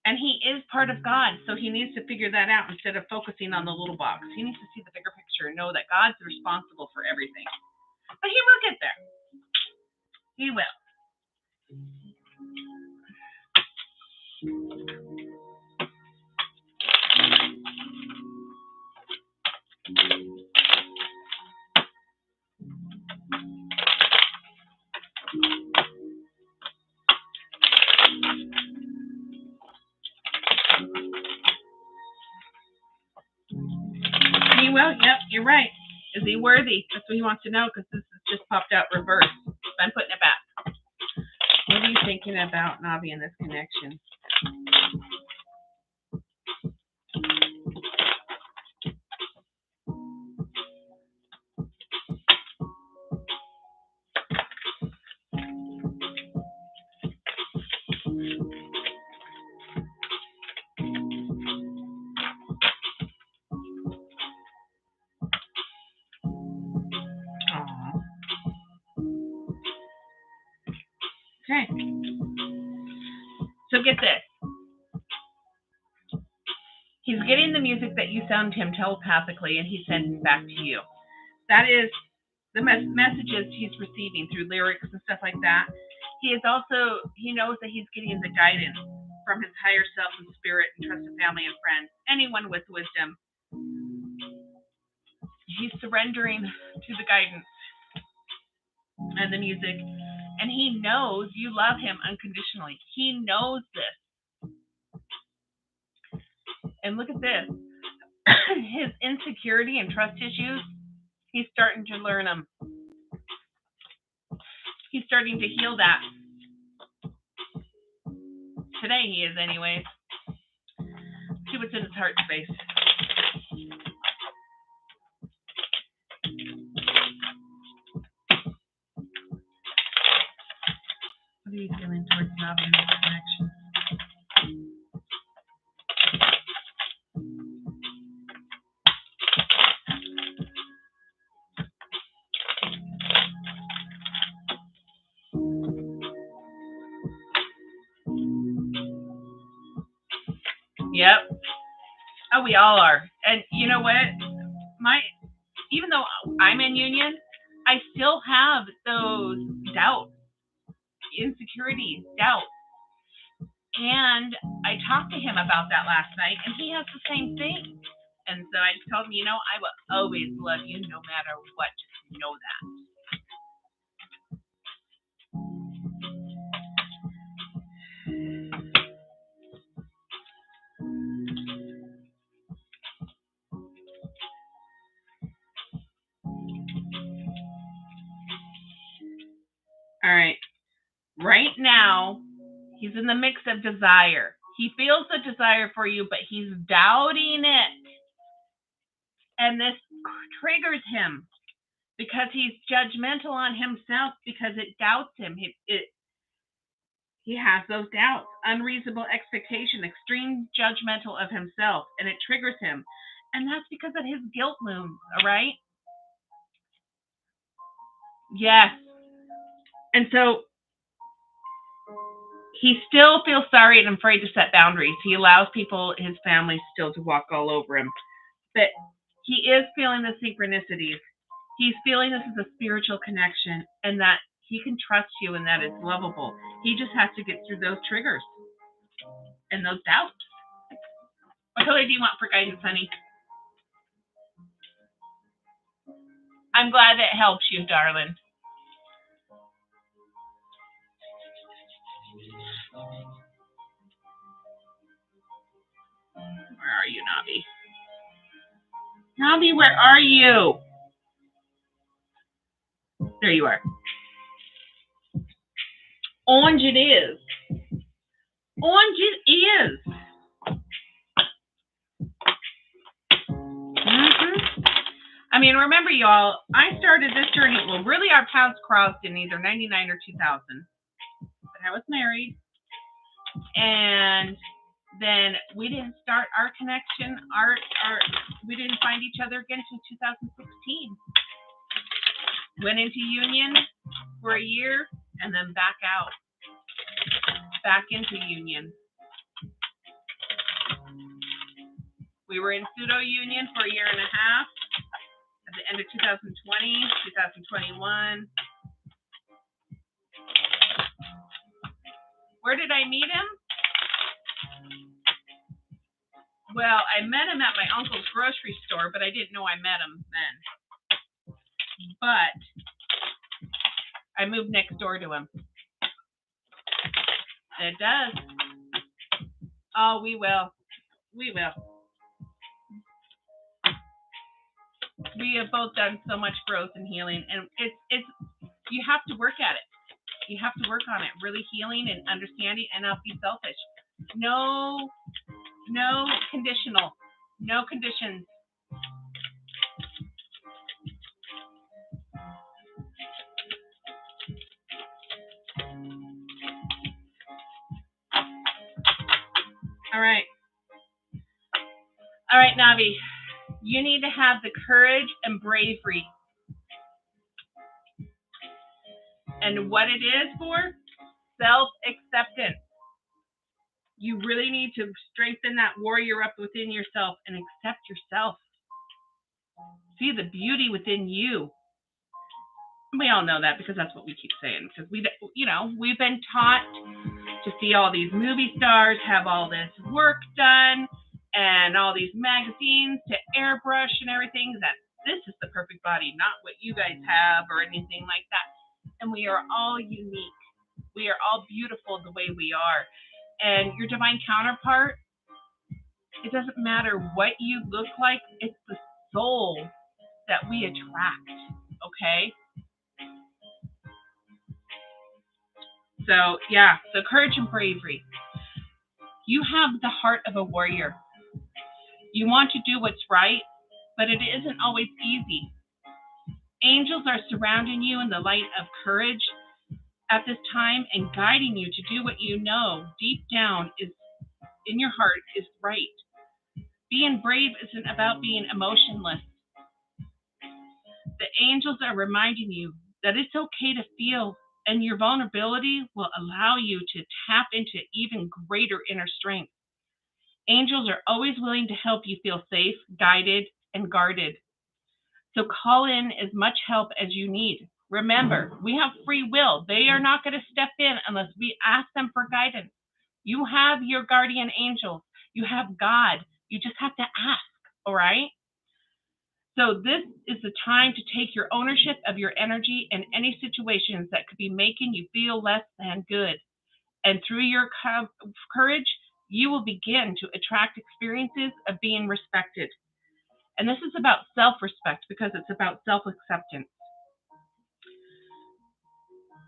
And he is part of God, so he needs to figure that out instead of focusing on the little box. He needs to see the bigger picture and know that God's responsible for everything. But he will get there. He will. He will. Yep, you're right. Is he worthy? That's what he wants to know, because this has just popped out reverse. I'm putting it back. What are you thinking about, Navi, in this connection? Okay. So get this. He's getting the music that you send him telepathically, and he's sending back to you. That is the messages he's receiving through lyrics and stuff like that. He knows that he's getting the guidance from his higher self and spirit and trusted family and friends, anyone with wisdom. He's surrendering to the guidance and the music, and he knows you love him unconditionally. He knows this. And look at this. His insecurity and trust issues, he's starting to learn them. He's starting to heal that. Today he is, anyways. See what's in his heart space. What are you feeling towards Navi in this connection? Yep. Oh, we all are. And you know what? Even though I'm in union, I still have those doubts, insecurities, doubts. And I talked to him about that last night, and he has the same thing. And so I told him, I will always love you no matter what. Just know that. All right. Right now, he's in the mix of desire. He feels the desire for you, but he's doubting it. And this triggers him because he's judgmental on himself because it doubts him. He has those doubts, unreasonable expectation, extreme judgmental of himself, and it triggers him. And that's because of his guilt looms, all right? Yes. And so he still feels sorry and afraid to set boundaries. He allows people, his family, still to walk all over him. But he is feeling the synchronicities. He's feeling this is a spiritual connection and that he can trust you and that it's lovable. He just has to get through those triggers and those doubts. What color do you want for guidance, honey? I'm glad that helps you, darling. Where are you, Navi? Navi, where are you? There you are. Orange it is. Orange it is. I mean, remember, y'all, I started this journey. Well, really, our paths crossed in either 99 or 2000. But I was married. And then we didn't start our connection. We didn't find each other again until 2016. Went into union for a year and then back out. Back into union. We were in pseudo union for a year and a half. At the end of 2020, 2021. Where did I meet him? Well, I met him at my uncle's grocery store, but I didn't know I met him then. But I moved next door to him. It does. Oh, we will. We will. We have both done so much growth and healing, and it's you have to work at it. You have to work on it, really healing and understanding, and not be selfish. No conditional, no conditions. All right, Navi, you need to have the courage and bravery. And what it is for? Self-acceptance. You really need to strengthen that warrior up within yourself and accept yourself. See the beauty within you. We all know that because that's what we keep saying. Because we've been taught to see all these movie stars have all this work done and all these magazines to airbrush and everything. That this is the perfect body, not what you guys have or anything like that. And we are all unique. We are all beautiful the way we are. And your divine counterpart, it doesn't matter what you look like. It's the soul that we attract. Okay? So, yeah, so courage and bravery. You have the heart of a warrior. You want to do what's right, but it isn't always easy. Angels are surrounding you in the light of courage at this time and guiding you to do what you know deep down is in your heart is right. Being brave isn't about being emotionless. The angels are reminding you that it's okay to feel, and your vulnerability will allow you to tap into even greater inner strength. Angels are always willing to help you feel safe, guided, and guarded. So call in as much help as you need. Remember, we have free will. They are not going to step in unless we ask them for guidance. You have your guardian angels. You have God. You just have to ask, all right? So this is the time to take your ownership of your energy and any situations that could be making you feel less than good. And through your courage, you will begin to attract experiences of being respected. And this is about self-respect because it's about self-acceptance.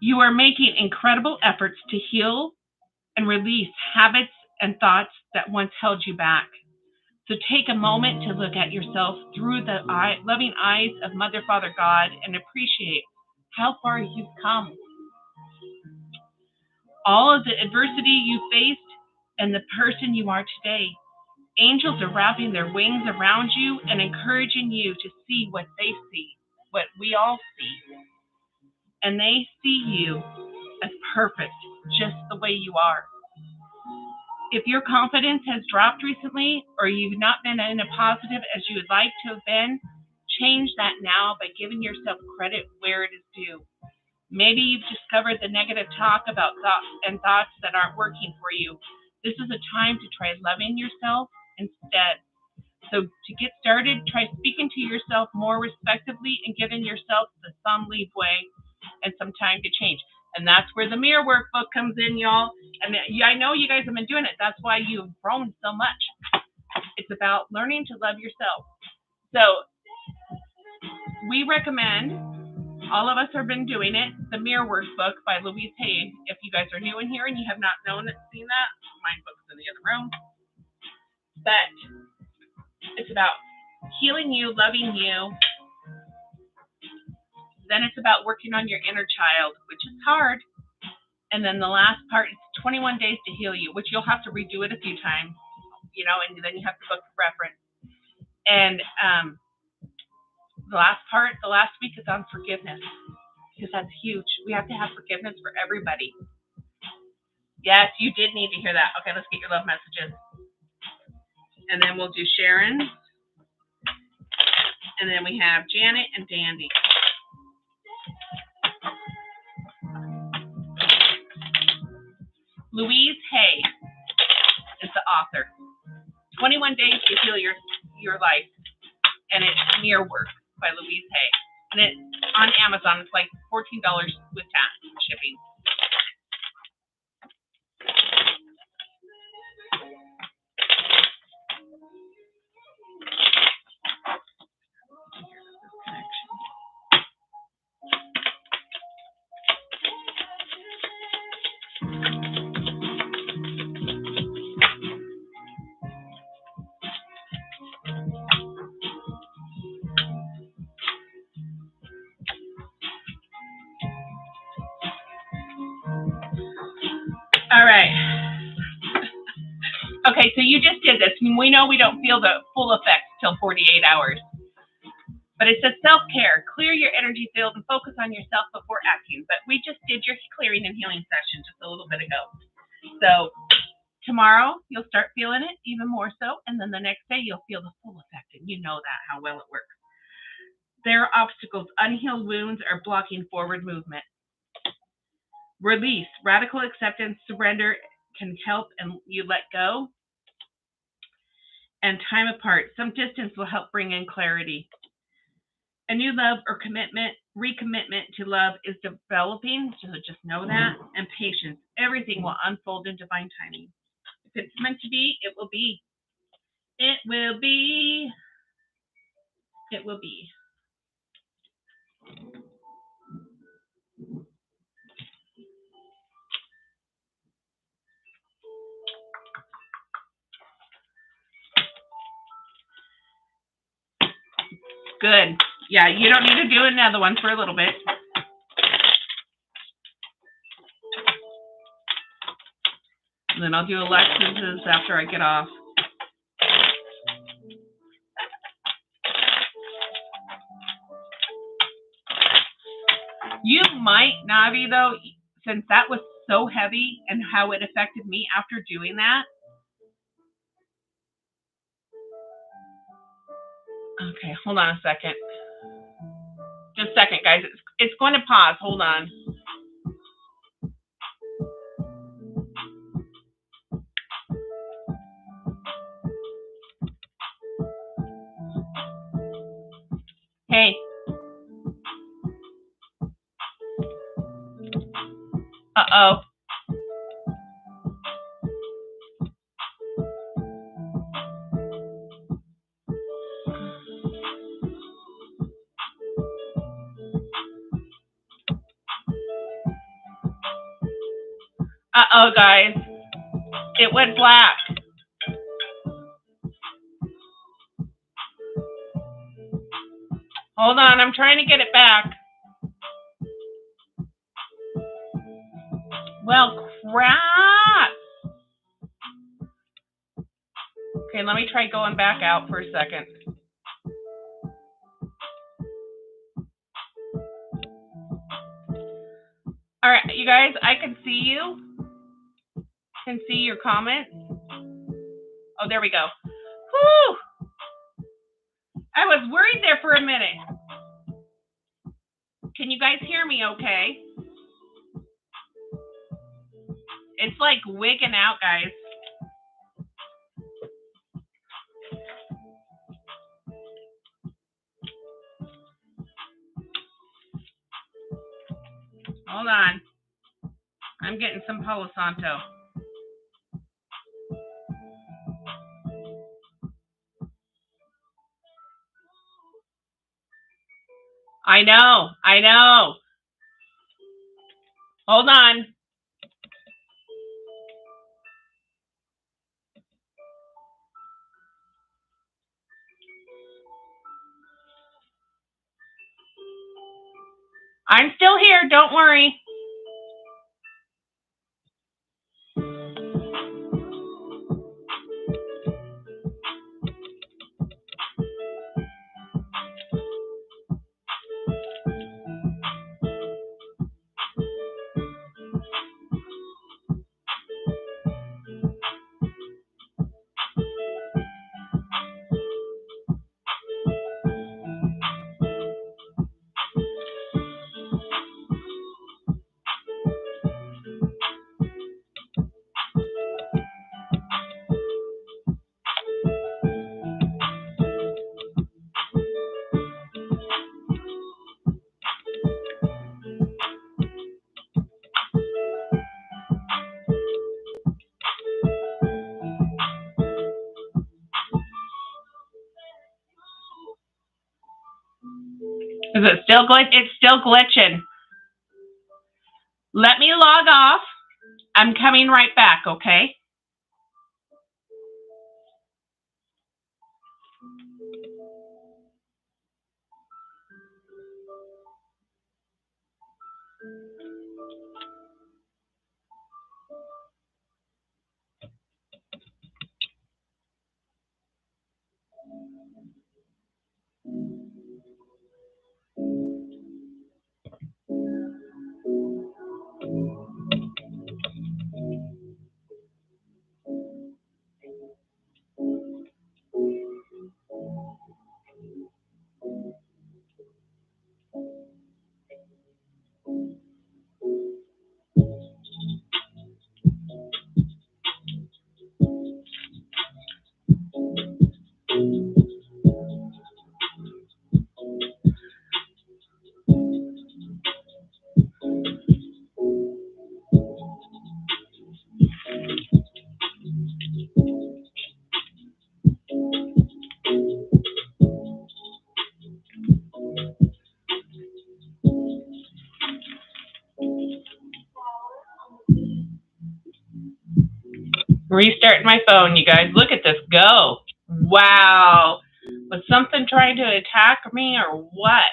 You are making incredible efforts to heal and release habits and thoughts that once held you back. So take a moment to look at yourself through the loving eyes of Mother, Father, God, and appreciate how far you've come. All of the adversity you faced and the person you are today. Angels are wrapping their wings around you and encouraging you to see what they see, what we all see. And they see you as perfect, just the way you are. If your confidence has dropped recently, or you've not been in a positive as you would like to have been, change that now by giving yourself credit where it is due. Maybe you've discovered the negative talk about thoughts that aren't working for you. This is a time to try loving yourself instead. So to get started, try speaking to yourself more respectively and giving yourself some leeway and some time to change. And that's where the mirror workbook comes in, y'all. And I know you guys have been doing it. That's why you've grown so much. It's about learning to love yourself. So we recommend, all of us have been doing it, the mirror workbook by Louise Hay. If you guys are new in here and you have not seen that, my book's in the other room. But it's about healing you, loving you. Then it's about working on your inner child, which is hard. And then the last part is 21 days to heal you, which you'll have to redo it a few times, and then you have to book the reference. And the last week is on forgiveness, because that's huge. We have to have forgiveness for everybody. Yes, you did need to hear that. Okay, let's get your love messages. And then we'll do Sharon's. And then we have Janet and Dandy. Louise Hay is the author. 21 Days to Heal Your Life. And it's Mirror Work by Louise Hay. And it's on Amazon. It's like $14 with tax and shipping. All right. Okay, so you just did this. We know we don't feel the full effects till 48 hours. But it says self-care. Clear your energy field and focus on yourself before acting. But we just did your clearing and healing session just a little bit ago. So tomorrow, you'll start feeling it even more so. And then the next day, you'll feel the full effect. And you know that, how well it works. There are obstacles. Unhealed wounds are blocking forward movement. Release. Radical acceptance, surrender can help and you let go. And time apart. Some distance will help bring in clarity. A new love or recommitment to love is developing, so just know that. And patience. Everything will unfold in divine timing. If it's meant to be, it will be. It will be. It will be. Good. Yeah, you don't need to do another one for a little bit. And then I'll do Alexis's after I get off. You might, Navi, though, since that was so heavy and how it affected me after doing that. Okay, hold on a second. Just a second, guys. It's going to pause. Hold on. Hey. Uh-oh. Uh-oh, guys. It went black. Hold on, I'm trying to get it back. Well, crap. Okay, let me try going back out for a second. All All right, you guys, I can see you. Can see your comments. Oh, there we go. Whew! I was worried there for a minute. Can you guys hear me okay? It's like wigging out, guys. Hold on. I'm getting some Palo Santo. I know. Hold on. I'm still here. Don't worry. Is it still glitch? It's still glitching. Let me log off. I'm coming right back, okay? Restart my phone, you guys. Look at this go. Wow. Was something trying to attack me or what?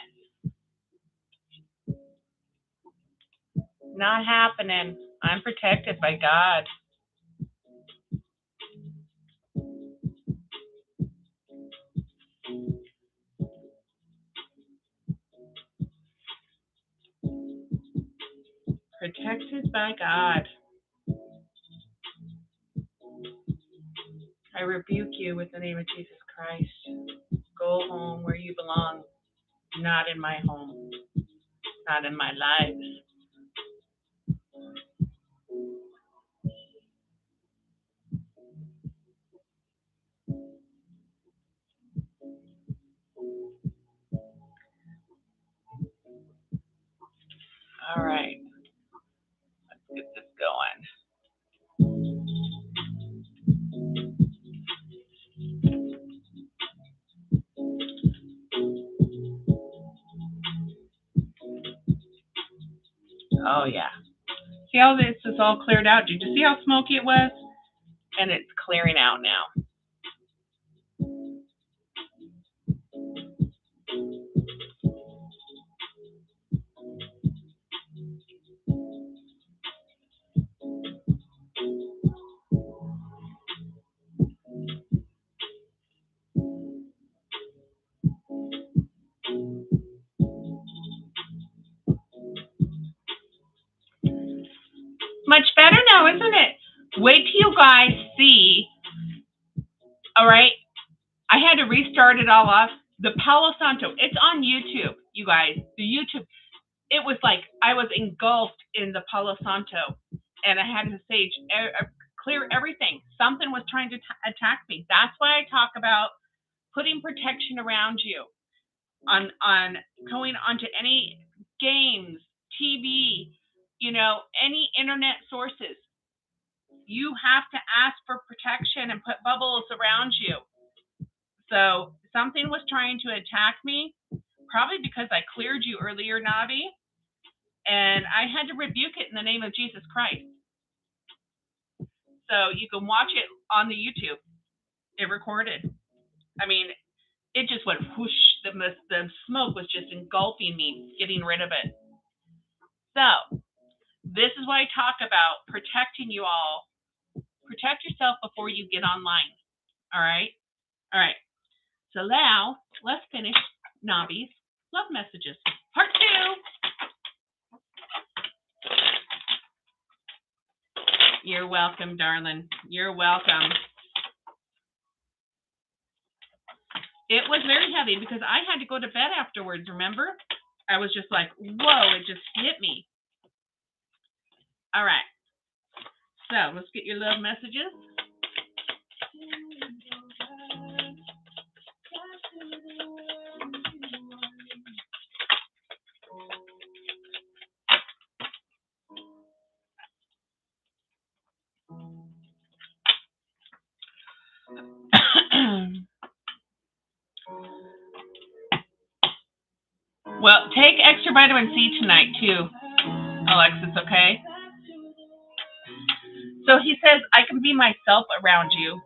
Not happening. I'm protected by God. Protected by God. I rebuke you with the name of Jesus Christ. Go home where you belong. Not in my home. Not in my life. All right. Let's get this going. Oh, yeah. See how this is all cleared out? Did you see how smoky it was? And it's clearing out now. you guys see, all right, I had to restart it all off. The Palo Santo, it's on YouTube, you guys. The YouTube, it was like I was engulfed in the Palo Santo, and I had to clear everything. Something was trying to attack me. That's why I talk about putting protection around you on going onto any games, TV, any internet sources. You have to ask for protection and put bubbles around you. So something was trying to attack me, probably because I cleared you earlier, Navi, and I had to rebuke it in the name of Jesus Christ. So you can watch it on the YouTube. It recorded. I mean, it just went whoosh. The smoke was just engulfing me, getting rid of it. So this is why I talk about protecting you all. Protect yourself before you get online. All right? All right. So now, let's finish Navi's love messages. Part 2. You're welcome, darling. You're welcome. It was very heavy because I had to go to bed afterwards, remember? I was just like, whoa, it just hit me. All right. So let's get your love messages. Well, take extra vitamin C tonight too, Alexis, okay? So he says, I can be myself around you.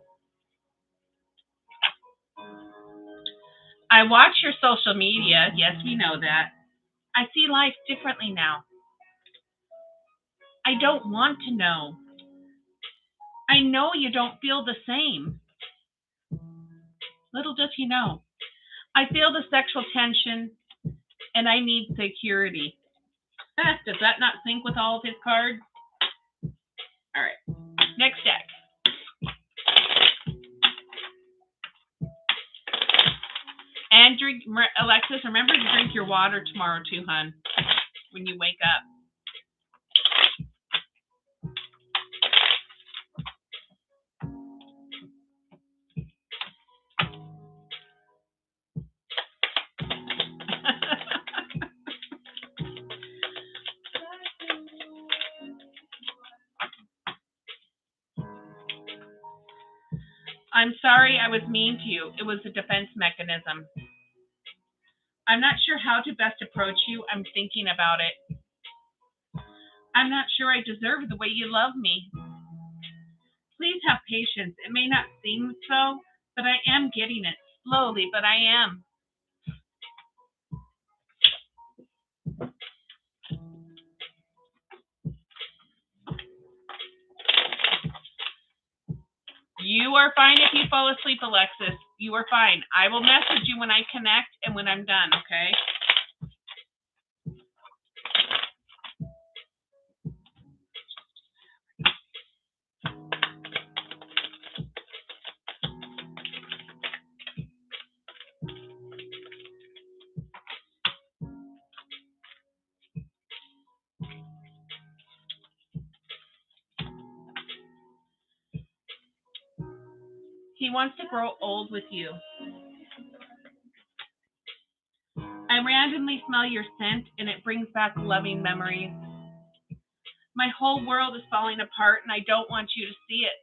I watch your social media. Yes, we know that. I see life differently now. I don't want to know. I know you don't feel the same. Little does he know. I feel the sexual tension and I need security. Does that not sync with all of his cards? All right. Next deck. And drink, Alexis, remember to drink your water tomorrow too, hon, when you wake up. I'm sorry I was mean to you. It was a defense mechanism. I'm not sure how to best approach you. I'm thinking about it. I'm not sure I deserve the way you love me. Please have patience. It may not seem so, but I am getting it. Slowly, but I am. You are fine if you fall asleep, Alexis. You are fine. I will message you when I connect and when I'm done, okay? He wants to grow old with you. I randomly smell your scent and it brings back loving memories. My whole world is falling apart and I don't want you to see it.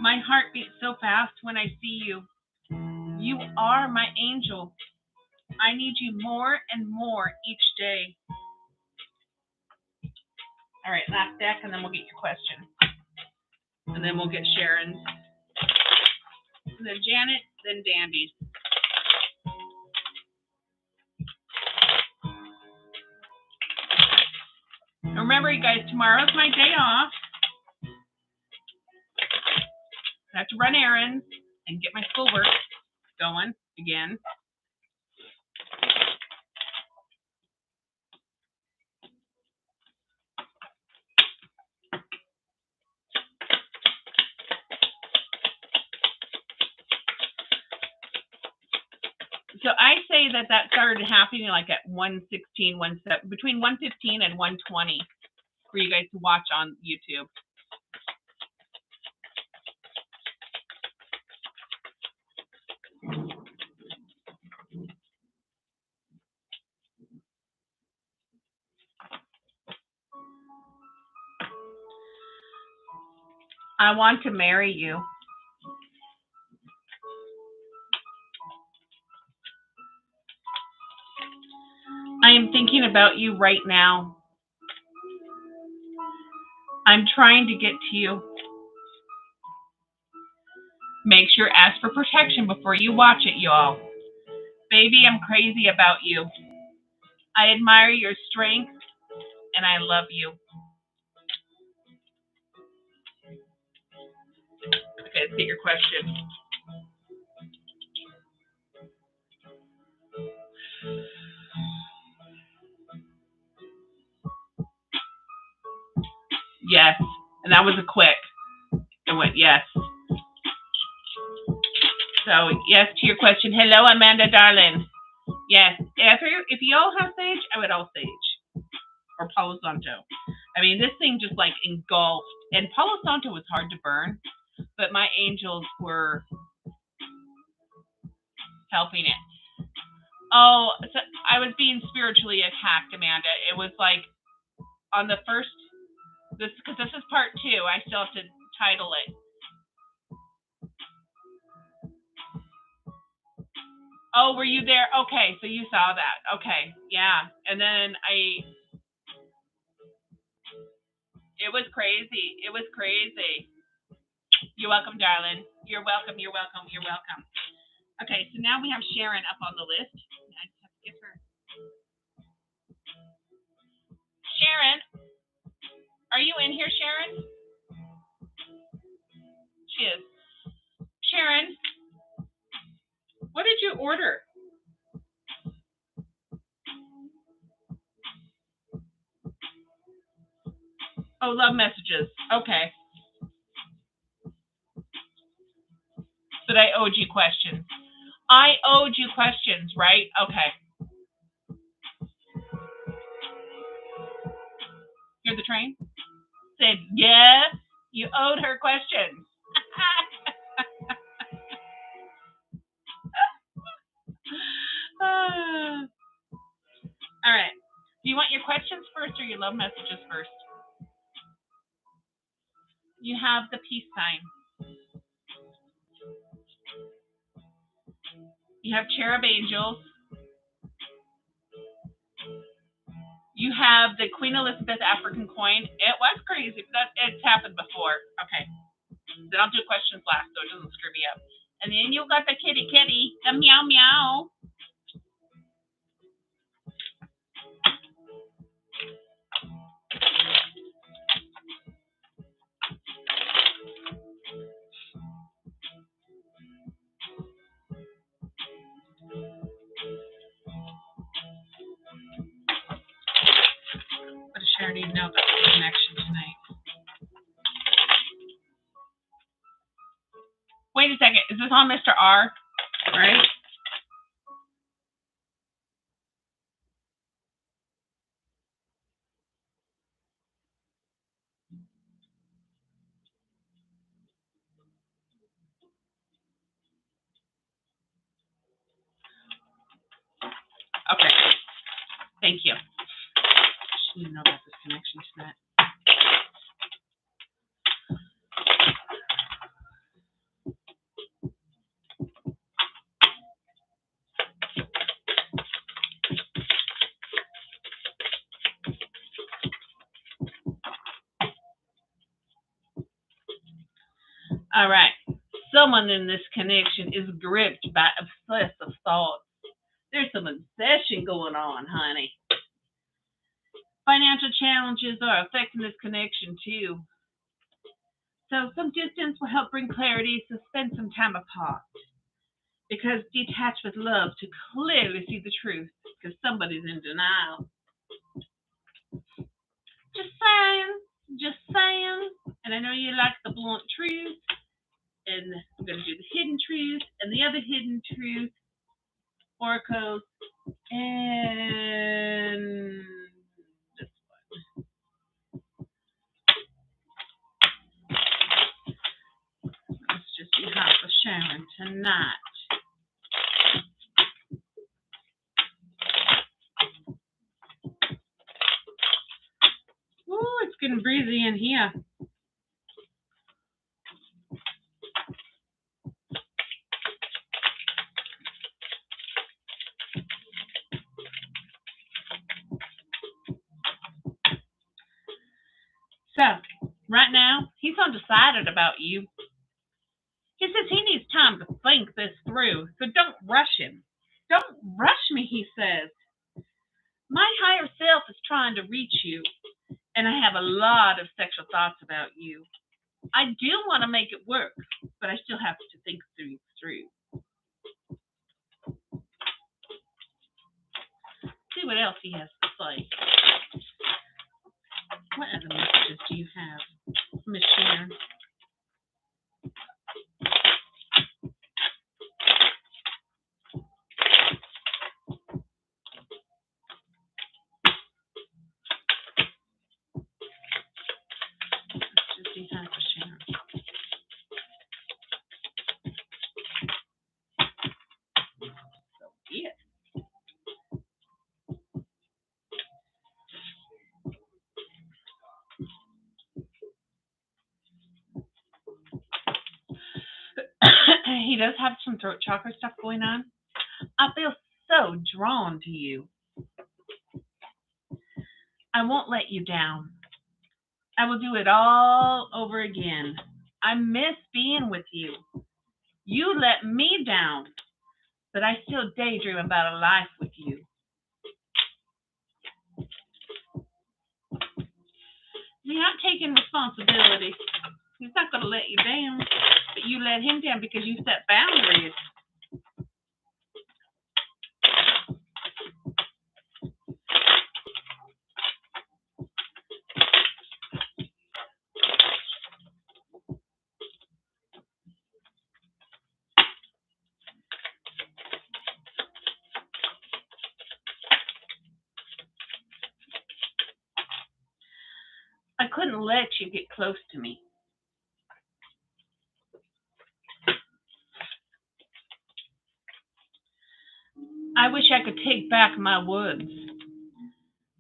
My heart beats so fast when I see you. You are my angel. I need you more and more each day. All right, last deck and then we'll get your question. And then we'll get Sharon's. And then Janet, then Dandy's. Remember, you guys, tomorrow's my day off. I have to run errands and get my schoolwork going again. So I say that started happening like at 1:16, between 1:15 and 1:20 for you guys to watch on YouTube. I want to marry you. I am thinking about you right now. I'm trying to get to you. Make sure ask for protection before you watch it, y'all. Baby, I'm crazy about you. I admire your strength and I love you. Okay, let's get your question. Yes. And that was a quick. It went yes. So, yes to your question. Hello, Amanda, darling. Yes. If you all have sage, I would all sage. Or Palo Santo. I mean, this thing just like engulfed. And Palo Santo was hard to burn, but my angels were helping it. Oh, so I was being spiritually attacked, Amanda. It was like on the first, because this is part 2. I still have to title it. Oh, were you there? Okay, so you saw that. Okay, yeah. And then it was crazy. It was crazy. You're welcome, darling. You're welcome. You're welcome. You're welcome. Okay, so now we have Sharon up on the list. I just have to get her. Sharon, are you in here, Sharon? She is. Sharon, what did you order? Oh, love messages. Okay. But I owed you questions. I owed you questions, right? Okay. Hear the train? Said, yes, you owed her questions. All right. Do you want your questions first or your love messages first? You have the peace sign. You have cherub angels. You have the Queen Elizabeth African coin. It was crazy, but it's happened before. Okay. Then I'll do questions last so it doesn't screw me up. And then you got the kitty, the meow meow. What does Sharon need to know about the connection tonight? Wait a second. Is this on Mr. R? Right? Okay. Thank you. She didn't know about this connection tonight. All right. Someone in this connection is gripped by obsessive thoughts. There's some obsession going on, honey. Financial challenges are affecting this connection too. So some distance will help bring clarity, so spend some time apart. Because detach with love to clearly see the truth, because somebody's in denial. Just saying. And I know you like the blunt truth. And I'm going to do the hidden truth and the other hidden truth. oracles, and this one. Let's just see how for Sharon tonight. Ooh, it's getting breezy in here. So, right now, he's undecided about you. He says he needs time to think this through, so don't rush him. Don't rush me, he says. My higher self is trying to reach you, and I have a lot of sexual thoughts about you. I do want to make it work, but I still have to think through. See what else he has to say. What other messages do you have, Miss Sharon? Let's just see how for Sharon. Yeah. He does have some throat chakra stuff going on. I feel so drawn to you. I won't let you down. I will do it all over again. I miss being with you. You let me down, but I still daydream about a life with you. You're not taking responsibility. He's not going to let you down, but you let him down because you set boundaries. I couldn't let you get close to me. I wish I could take back my woods.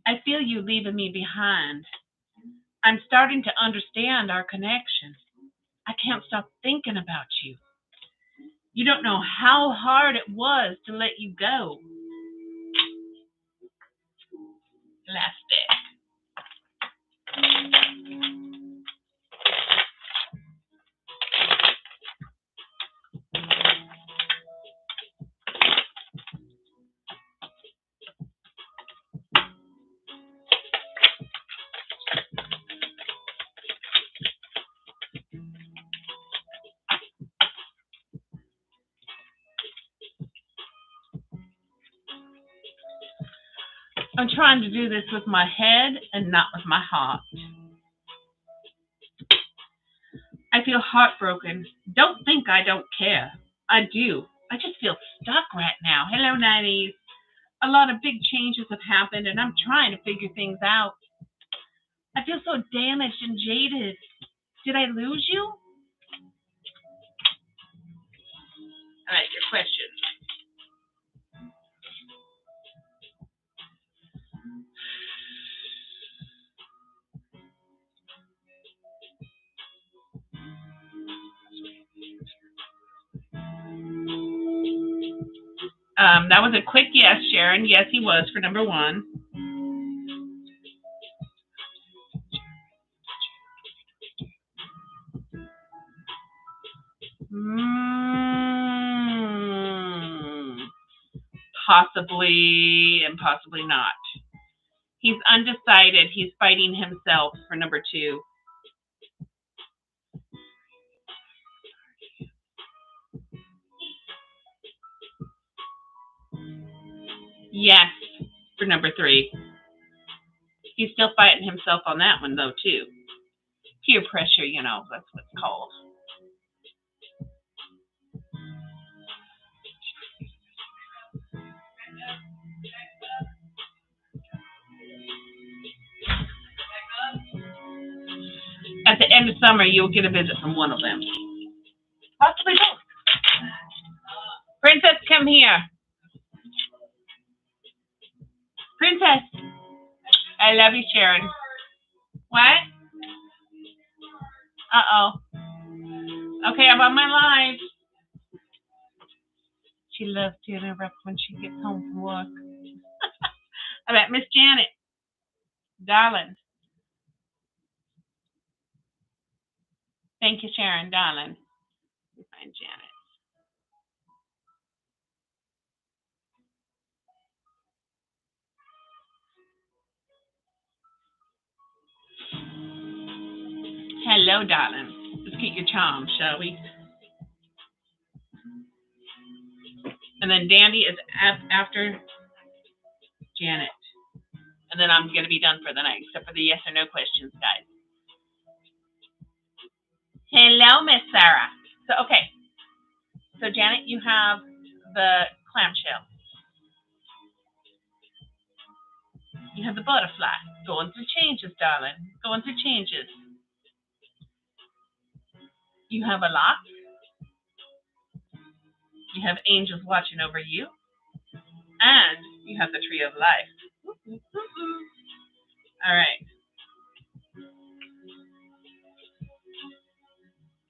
I feel you leaving me behind. I'm starting to understand our connection. I can't stop thinking about you. You don't know how hard it was to let you go. Last day. I'm trying to do this with my head and not with my heart. I feel heartbroken. Don't think I don't care. I do. I just feel stuck right now. Hello, 90s. A lot of big changes have happened, and I'm trying to figure things out. I feel so damaged and jaded. Did I lose you? All right, your question. That was a quick yes, Sharon. Yes, he was for number one. Possibly and possibly not. He's undecided. He's fighting himself for number two. Yes, for number three. He's still fighting himself on that one, though, too. Peer pressure, you know, that's what it's called. the summer, you'll get a visit from one of them. Possibly both. Princess, come here. Princess. I love you, Sharon. What? Uh-oh. Okay, I'm on my live. She loves to interrupt when she gets home from work. I bet Miss Janet. Darling. Thank you, Sharon. Darling. Let me find Janet. Hello, darling. Let's get your charm, shall we? And then Dandy is after Janet. And then I'm going to be done for the night, except for the yes or no questions, guys. Hello, Miss Sarah. So, okay. So, Janet, you have the clamshell. You have the butterfly. Going through changes, darling. Going through changes. You have a lock. You have angels watching over you. And you have the tree of life. All right.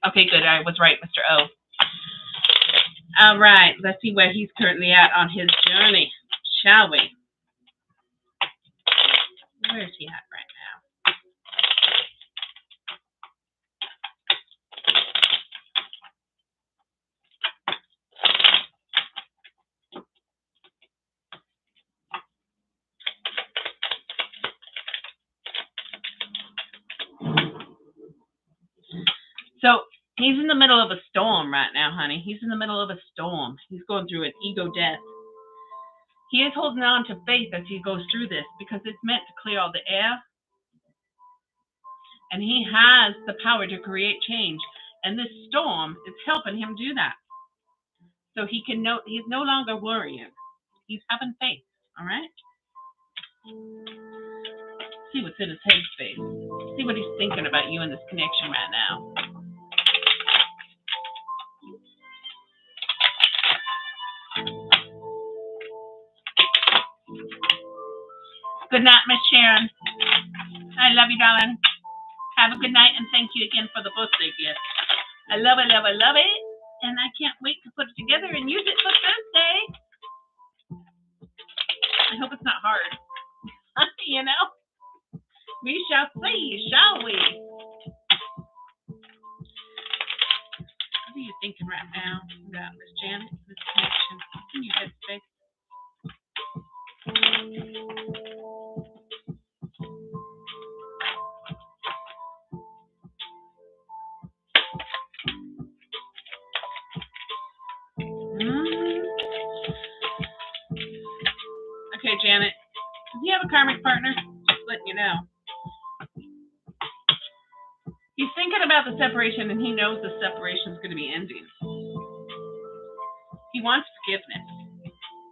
Okay, good. I was right, Mr. O. All right. Let's see where he's currently at on his journey, shall we? Where is he at right now? So he's in the middle of a storm right now, honey. He's in the middle of a storm. He's going through an ego death. He is holding on to faith as he goes through this because it's meant to clear all the air. And he has the power to create change. And this storm is helping him do that. So he's no longer worrying. He's having faith. All right? See what's in his headspace. See what he's thinking about you in this connection right now. Good night, Miss Sharon. I love you, darling. Have a good night, and thank you again for the birthday gift. I love it, love it, love it. And I can't wait to put it together and use it for Thursday. I hope it's not hard. You know? We shall see, shall we? What are you thinking right now about Miss Janet, this connection? Can you headspace? Okay, Janet. Does he have a karmic partner? Just letting you know. He's thinking about the separation, and he knows the separation is going to be ending. He wants forgiveness.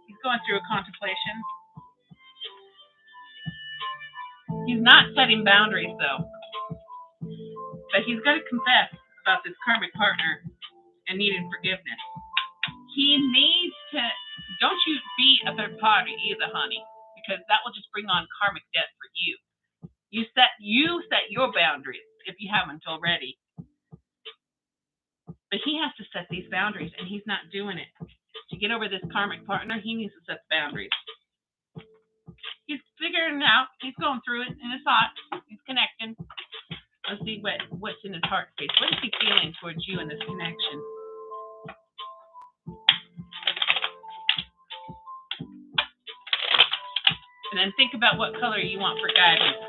He's going through a contemplation. He's not setting boundaries, though. But he's got to confess about this karmic partner and needing forgiveness. He needs to, don't you be a third party either, honey, because that will just bring on karmic debt for you. You set your boundaries if you haven't already. But he has to set these boundaries, and he's not doing it. To get over this karmic partner, he needs to set boundaries. He's figuring it out. He's going through it in his thoughts. He's connecting. Let's see what's in his heart space. What is he feeling towards you in this connection? And then think about what color you want for guidance.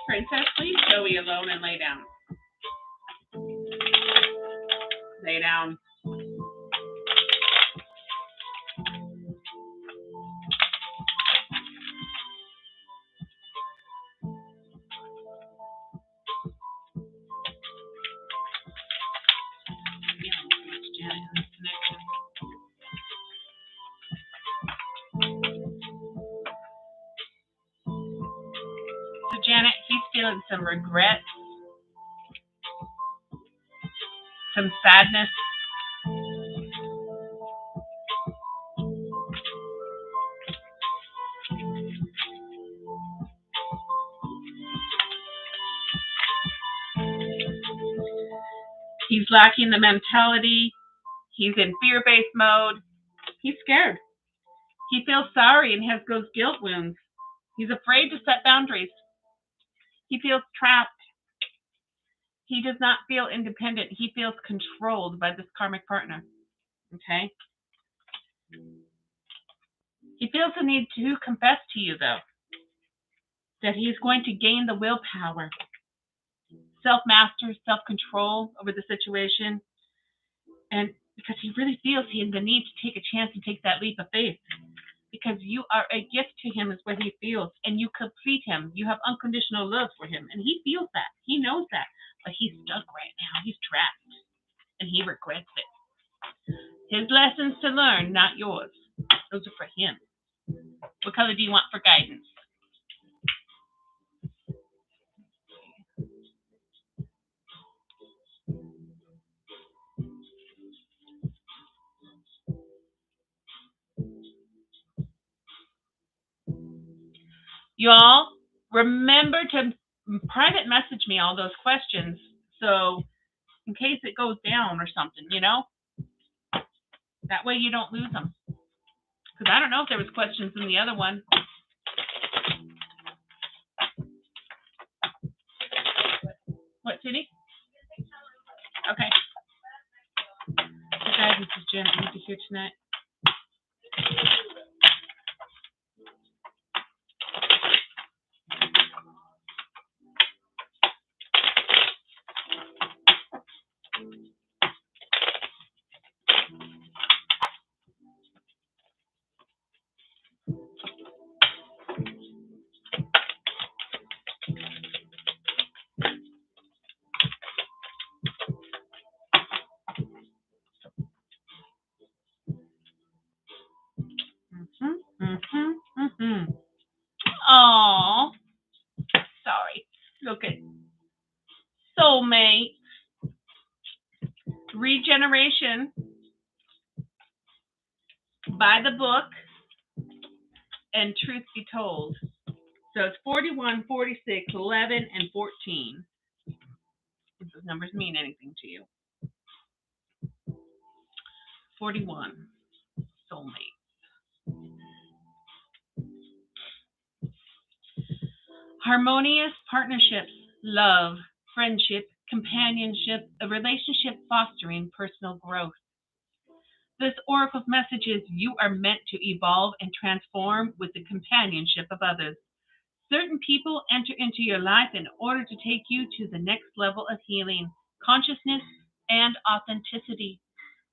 Princess, please go be alone and lay down. Lay down. feeling some regret, some sadness. He's lacking the mentality. He's in fear-based mode. He's scared. He feels sorry and has those guilt wounds. He's afraid to set boundaries. He feels trapped. He does not feel independent. He feels controlled by this karmic partner. Okay? He feels the need to confess to you, though, that he is going to gain the willpower, self-master, self-control over the situation, and because he really feels he has the need to take a chance and take that leap of faith, because you are a gift to him is what he feels, and you complete him. You have unconditional love for him, and he feels that. He knows that, but he's stuck right now. He's trapped, and he regrets it. His lessons to learn, not yours. Those are for him. What color do you want for guidance? You all remember to private message me all those questions, so in case it goes down or something, you know? That way you don't lose them. Because I don't know if there was questions in the other one. What, Cindy? Okay. The guidance is Jen. I need to hear tonight. Oh, sorry. Look at soulmate, regeneration by the book, and truth be told. So it's 41, 46, 11, and 14. If those numbers mean anything to you. 41, soulmate. Harmonious partnerships, love, friendship, companionship, a relationship fostering personal growth. This oracle's message is you are meant to evolve and transform with the companionship of others. Certain people enter into your life in order to take you to the next level of healing, consciousness, and authenticity.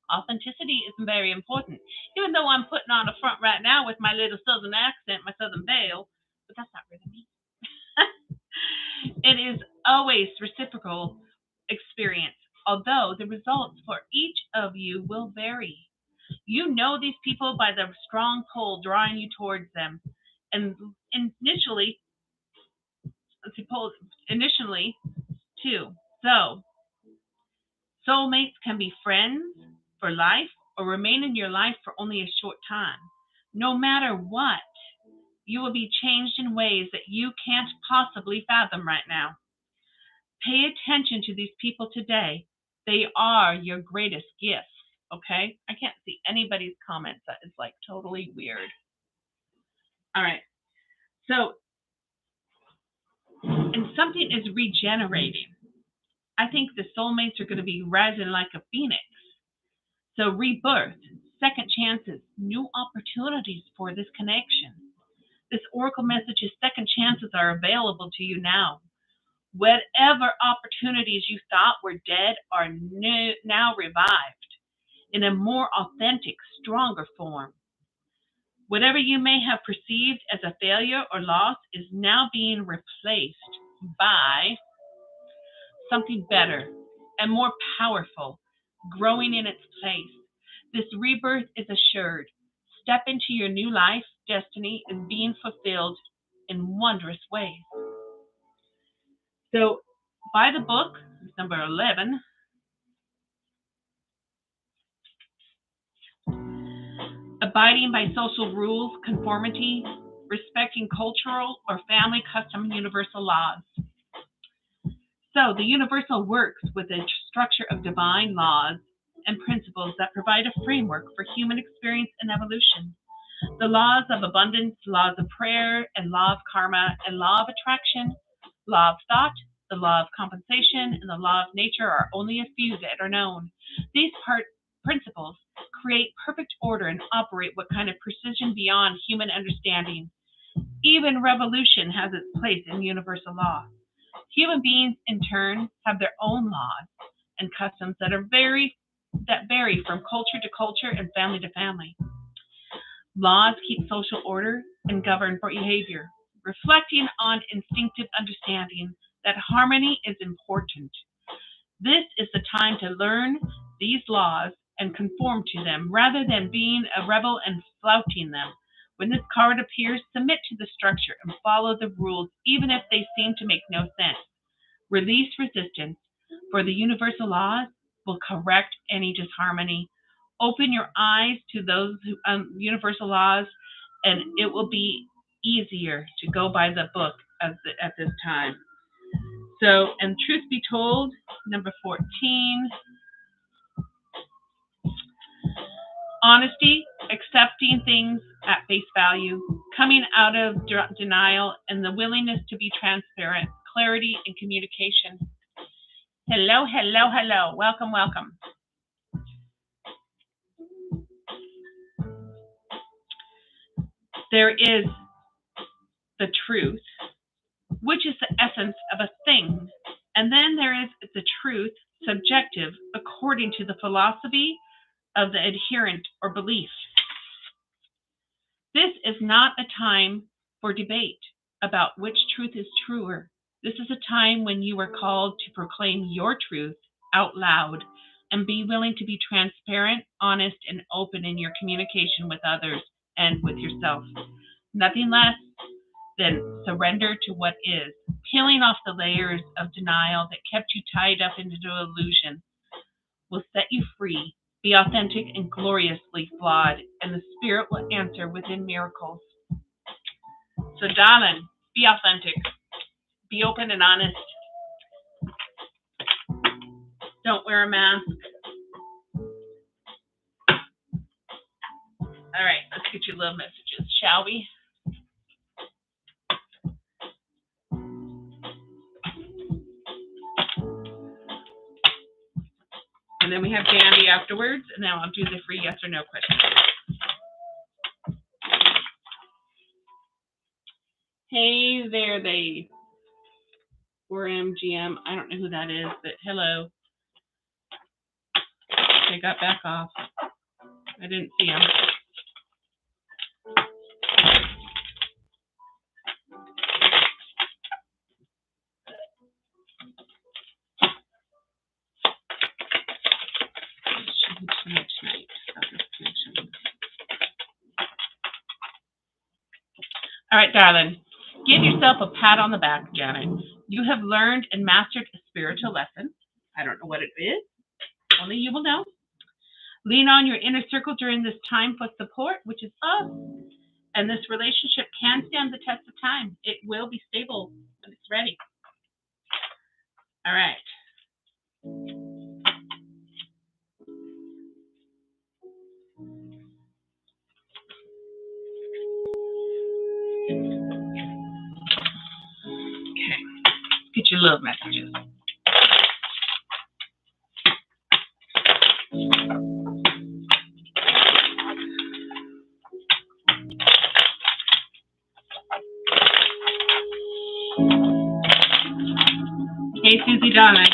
Authenticity is very important. Even though I'm putting on a front right now with my little southern accent, my southern veil, but that's not really me. It is always reciprocal experience, although the results for each of you will vary. You know these people by the strong pull drawing you towards them. And initially too. So, soulmates can be friends for life or remain in your life for only a short time. No matter what, you will be changed in ways that you can't possibly fathom right now. Pay attention to these people today. They are your greatest gifts, okay? I can't see anybody's comments. That is like totally weird. All right. So, and something is regenerating. I think the soulmates are going to be rising like a phoenix. So rebirth, second chances, new opportunities for this connection. This oracle message is second chances are available to you now. Whatever opportunities you thought were dead are now revived in a more authentic, stronger form. Whatever you may have perceived as a failure or loss is now being replaced by something better and more powerful, growing in its place. This rebirth is assured. Step into your new life. Destiny is being fulfilled in wondrous ways. So by the book, number 11, abiding by social rules, conformity, respecting cultural or family custom universal laws. So the universal works with a structure of divine laws and principles that provide a framework for human experience and evolution. The laws of abundance, laws of prayer, and law of karma, and law of attraction, law of thought, the law of compensation, and the law of nature are only a few that are known. These principles create perfect order and operate with kind of precision beyond human understanding. Even revolution has its place in universal law. Human beings, in turn, have their own laws and customs that vary from culture to culture and family to family. Laws keep social order and govern behavior, reflecting on instinctive understanding that harmony is important. This is the time to learn these laws and conform to them, rather than being a rebel and flouting them. When this card appears, submit to the structure and follow the rules, even if they seem to make no sense. Release resistance, for the universal laws will correct any disharmony. Open your eyes to those universal laws, and it will be easier to go by the book at this time. So, and truth be told, number 14, honesty, accepting things at face value, coming out of denial, and the willingness to be transparent, clarity, and communication. Hello, hello, hello. Welcome, welcome. There is the truth, which is the essence of a thing. And then there is the truth, subjective, according to the philosophy of the adherent or belief. This is not a time for debate about which truth is truer. This is a time when you are called to proclaim your truth out loud and be willing to be transparent, honest, and open in your communication with others and with yourself. Nothing less than surrender to what is, peeling off the layers of denial that kept you tied up into illusion will set you free. Be authentic and gloriously flawed, and the Spirit will answer within miracles. So, darling, be authentic. Be open and honest. Don't wear a mask. All right, let's get you love messages, shall we? And then we have Dandy afterwards, and then I'll do the free yes or no question. Hey there, they. Or MGM. I don't know who that is, but hello. They got back off. I didn't see them. All right, darling. Give yourself a pat on the back, Janet. You have learned and mastered a spiritual lesson. I don't know what it is. Only you will know. Lean on your inner circle during this time for support, which is us. And this relationship can stand the test of time. It will be stable when it's ready. All right. Okay. Get your love messages. Hey, Susie Donna.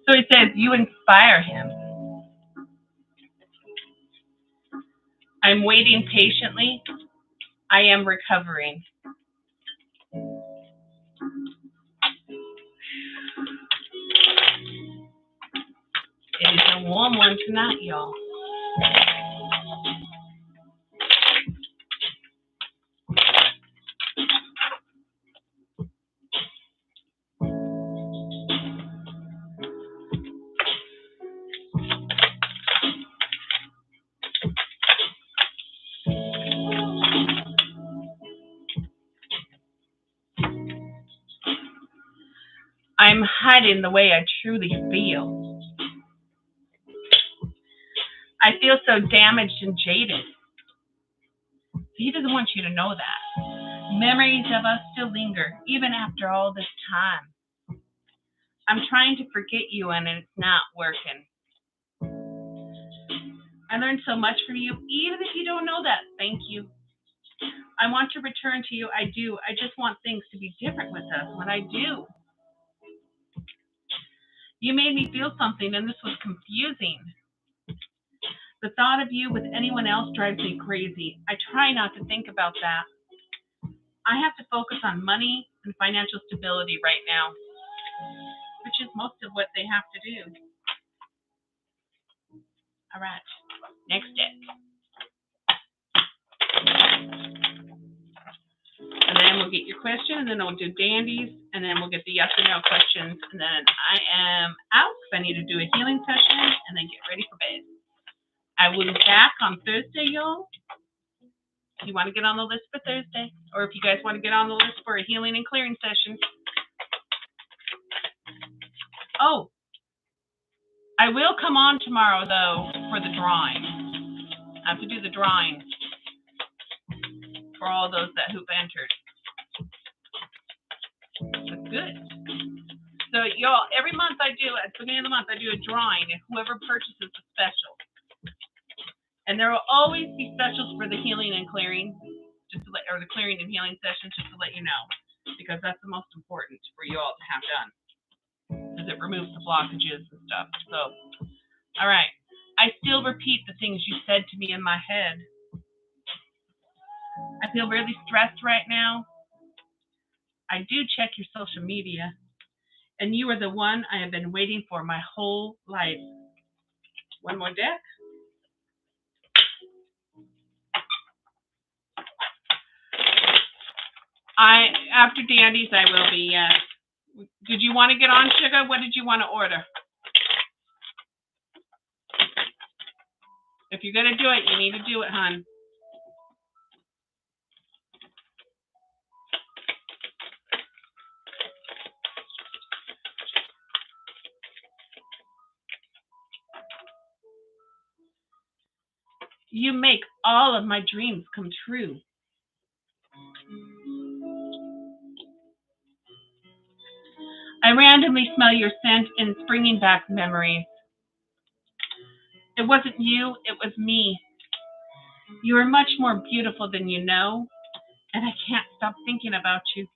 So he says, you inspire him. I'm waiting patiently. I am recovering. a warm one tonight, y'all. I'm hiding the way I truly feel. I feel so damaged and jaded. He doesn't want you to know that. Memories of us still linger, even after all this time. I'm trying to forget you, and it's not working. I learned so much from you, even if you don't know that. Thank you. I want to return to you. I do. I just want things to be different with us when I do. You made me feel something, and this was confusing. The thought of you with anyone else drives me crazy. I try not to think about that. I have to focus on money and financial stability right now, which is most of what they have to do. All right, next deck. And then we'll get your question, and then we'll do dandies, and then we'll get the yes or no questions. And then I am out because I need to do a healing session and then get ready for bed. I will be back on Thursday, y'all. If you want to get on the list for Thursday, or if you guys want to get on the list for a healing and clearing session. Oh, I will come on tomorrow, though, for the drawing. I have to do the drawing for all those who've entered. That's good. So, y'all, every month at the beginning of the month, I do a drawing, and whoever purchases a special. And there will always be specials for the healing and clearing, or the clearing and healing sessions, just to let you know, because that's the most important for you all to have done, because it removes the blockages and stuff. So, all right. I still repeat the things you said to me in my head. I feel really stressed right now. I do check your social media, and you are the one I have been waiting for my whole life. One more deck. After dandies, I will be. Did you want to get on, Sugar? What did you want to order? If you're gonna do it, you need to do it, hon. You make all of my dreams come true. I randomly smell your scent and it's bringing back memories. It wasn't you, it was me. You are much more beautiful than you know, and I can't stop thinking about you.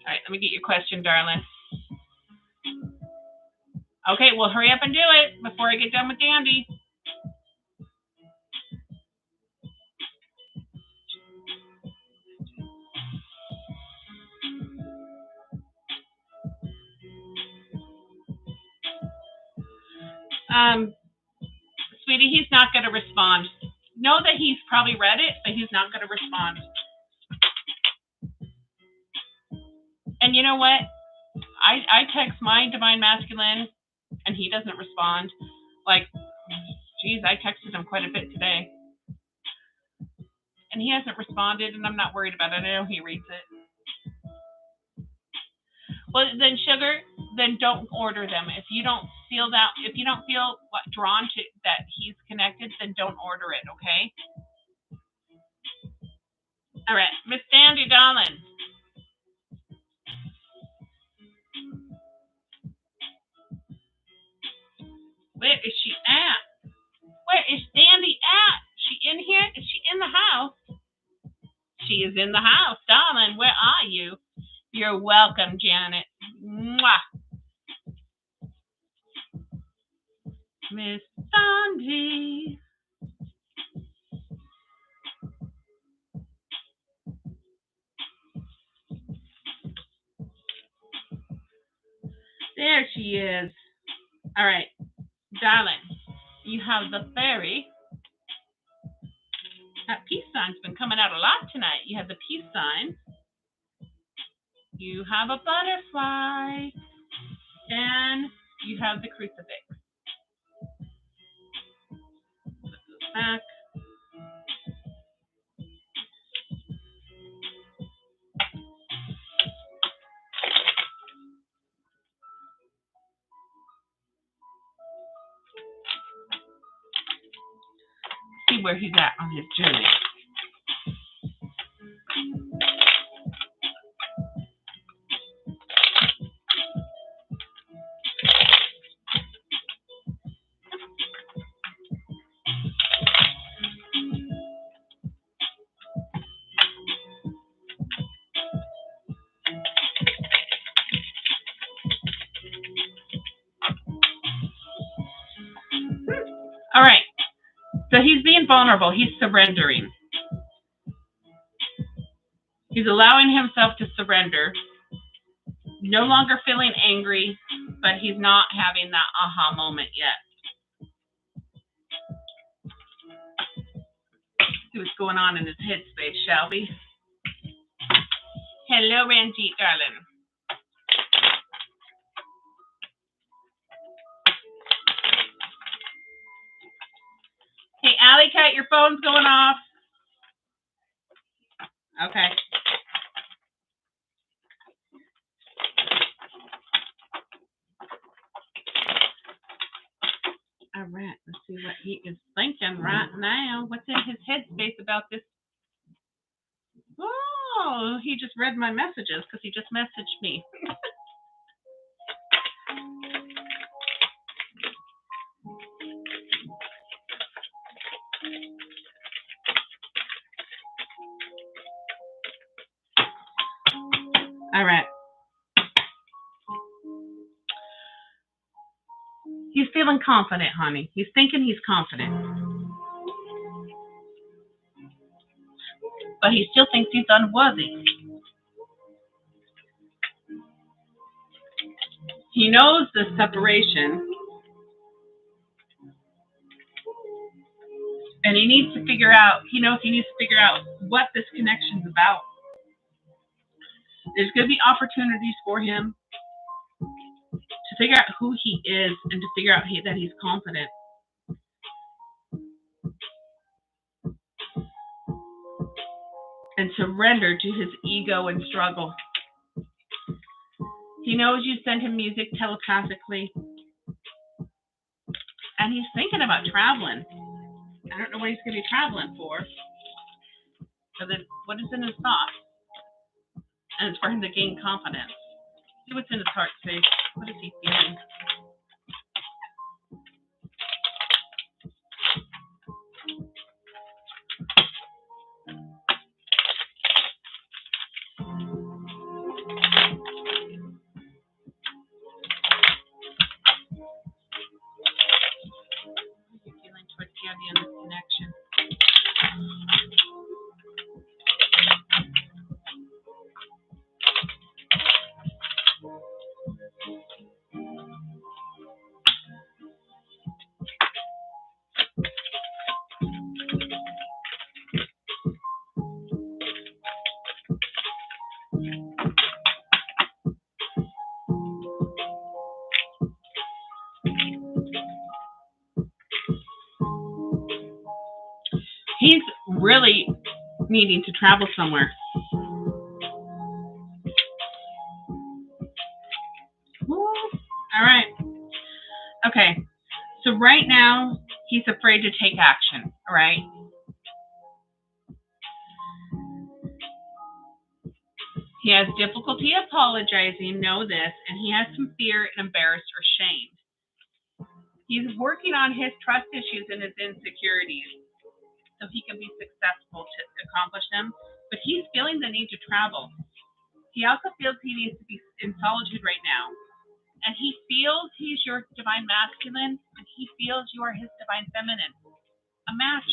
All right, let me get your question, darling. Okay, well, hurry up and do it before I get done with Dandy. Sweetie, he's not going to respond. Know that he's probably read it, but he's not going to respond. And you know what? I text my divine masculine, and he doesn't respond. Like, geez, I texted him quite a bit today. And he hasn't responded, and I'm not worried about it. I know he reads it. Well, then, Sugar, then don't order them. If you don't feel drawn to that he's connected, then don't order it, okay? All right, Miss Dandy, darling. Where is she at? Where is Dandy at? She in here? Is she in the house? She is in the house, darling. Where are you? You're welcome, Janet. Mwah. Miss Sandy. There she is. All right, darling. You have the fairy. That peace sign's been coming out a lot tonight. You have the peace sign. You have a butterfly. And you have the crucifix. Put this back. See where he's at on his journey. All right. So he's being vulnerable. He's surrendering. He's allowing himself to surrender. No longer feeling angry, but he's not having that aha moment yet. See what's going on in his headspace, shall we? Hello, Ranjit, darling. Hey, Alley Cat, your phone's going off. Okay. All right, let's see what he is thinking right now. What's in his headspace about this? Oh, he just read my messages because he just messaged me. All right. He's feeling confident, honey. He's thinking he's confident. But he still thinks he's unworthy. He knows the separation. And he knows he needs to figure out what this connection's about. There's going to be opportunities for him to figure out who he is and to figure out that he's confident. And surrender to his ego and struggle. He knows you send him music telepathically. And he's thinking about traveling. I don't know what he's going to be traveling for. But then what is in his thoughts? And it's for him to gain confidence. See what's in his heart space. What is he feeling? Towards Candy and this connection. He's really needing to travel somewhere. All right. Okay. So right now, he's afraid to take action, all right? He has difficulty apologizing, know this, and he has some fear and embarrassed or shame. He's working on his trust issues and his insecurities so he can be successful to accomplish them, but he's feeling the need to travel. He also feels he needs to be in solitude right now, and he feels he's your divine masculine, and he feels you are his divine feminine. A match.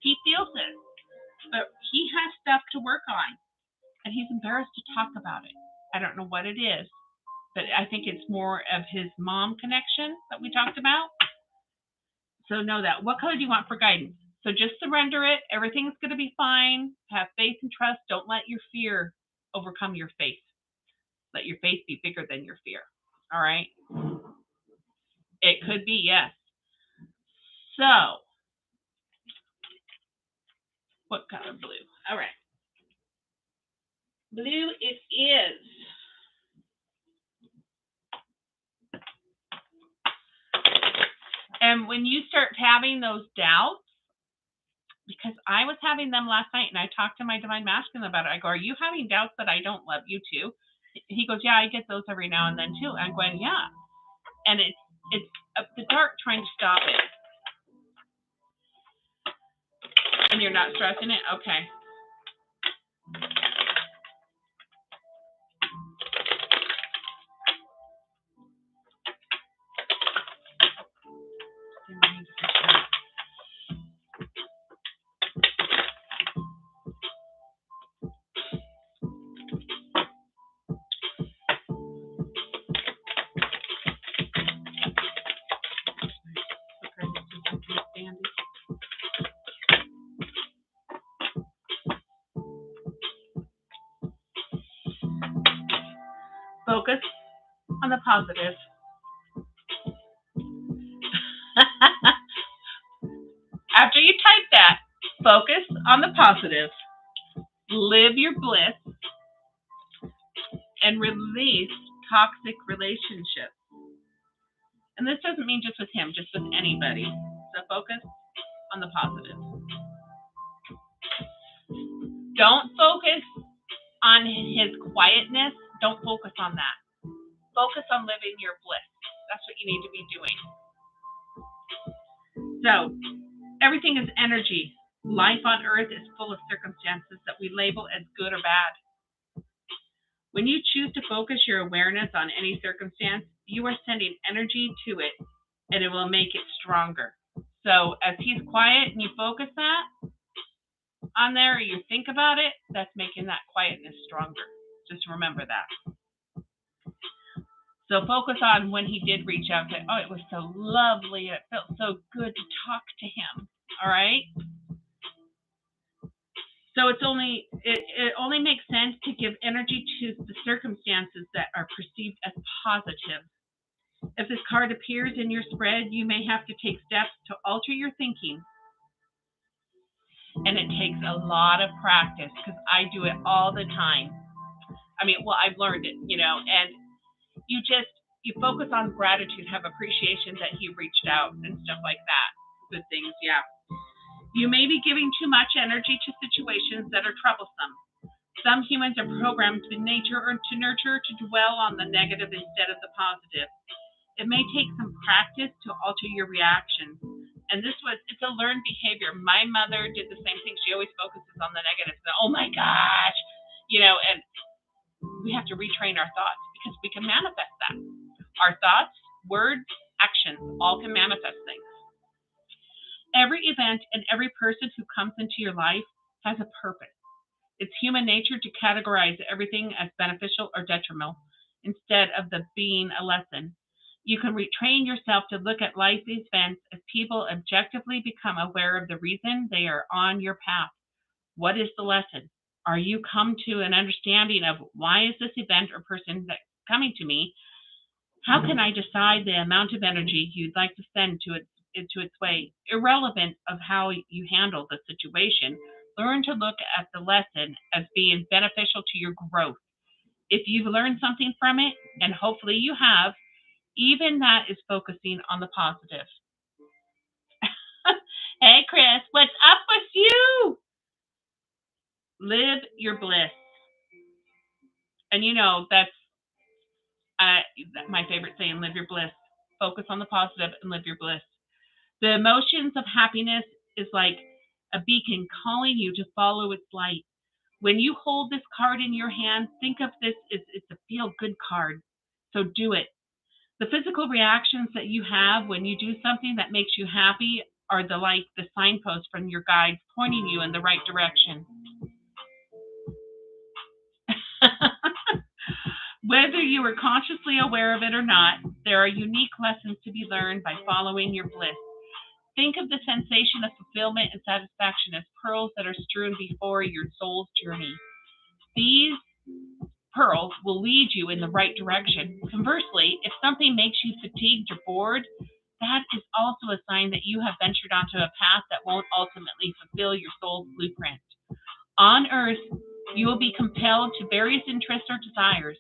He feels it, but he has stuff to work on. And he's embarrassed to talk about it. I don't know what it is, but I think it's more of his mom connection that we talked about. So know that. What color do you want for guidance? So just surrender it. Everything's going to be fine. Have faith and trust. Don't let your fear overcome your faith. Let your faith be bigger than your fear. All right? It could be, yes. So, what color? Blue. All right. Blue it is. And when you start having those doubts, because I was having them last night, and I talked to my divine masculine about it. I go, are you having doubts that I don't love you too? He goes, yeah, I get those every now and then too. I'm going, yeah. And it's the dark trying to stop it. And you're not stressing it? Okay. Focus on the positive. After you type that, focus on the positive. Live your bliss and release toxic relationships. And this doesn't mean just with him, just with anybody. So focus on the positive. Don't focus on his quietness. Don't focus on that. Focus on living your bliss. That's what you need to be doing. So, everything is energy. Life on earth is full of circumstances that we label as good or bad. When you choose to focus your awareness on any circumstance, you are sending energy to it, and it will make it stronger. So as he's quiet and you focus that on there, or you think about it, that's making that quietness stronger. Just remember that. So focus on when he did reach out to, oh, it was so lovely. It felt so good to talk to him. All right? So it only makes sense to give energy to the circumstances that are perceived as positive. If this card appears in your spread, you may have to take steps to alter your thinking. And it takes a lot of practice because I do it all the time. I mean, well, I've learned it, and you focus on gratitude, have appreciation that he reached out and stuff like that. Good things, yeah. You may be giving too much energy to situations that are troublesome. Some humans are programmed to nature or to nurture to dwell on the negative instead of the positive. It may take some practice to alter your reaction. And it's a learned behavior. My mother did the same thing. She always focuses on the negative. Oh my gosh, and we have to retrain our thoughts because we can manifest that. Our thoughts, words, actions, all can manifest things. Every event and every person who comes into your life has a purpose. It's human nature to categorize everything as beneficial or detrimental instead of the being a lesson. You can retrain yourself to look at life events as people objectively become aware of the reason they are on your path. What is the lesson? Are you come to an understanding of why is this event or person that's coming to me? How can I decide the amount of energy you'd like to send into its way, irrelevant of how you handle the situation? Learn to look at the lesson as being beneficial to your growth. If you've learned something from it, and hopefully you have, even that is focusing on the positive. Hey, Chris, what's up with you? Live your bliss. And that's my favorite saying, live your bliss. Focus on the positive and live your bliss. The emotions of happiness is like a beacon calling you to follow its light. When you hold this card in your hand, think of this as it's a feel-good card. So do it. The physical reactions that you have when you do something that makes you happy are the signposts from your guides pointing you in the right direction. Whether you are consciously aware of it or not, there are unique lessons to be learned by following your bliss. Think of the sensation of fulfillment and satisfaction as pearls that are strewn before your soul's journey. These pearls will lead you in the right direction. Conversely, if something makes you fatigued or bored, that is also a sign that you have ventured onto a path that won't ultimately fulfill your soul's blueprint. On earth, you will be compelled to various interests or desires,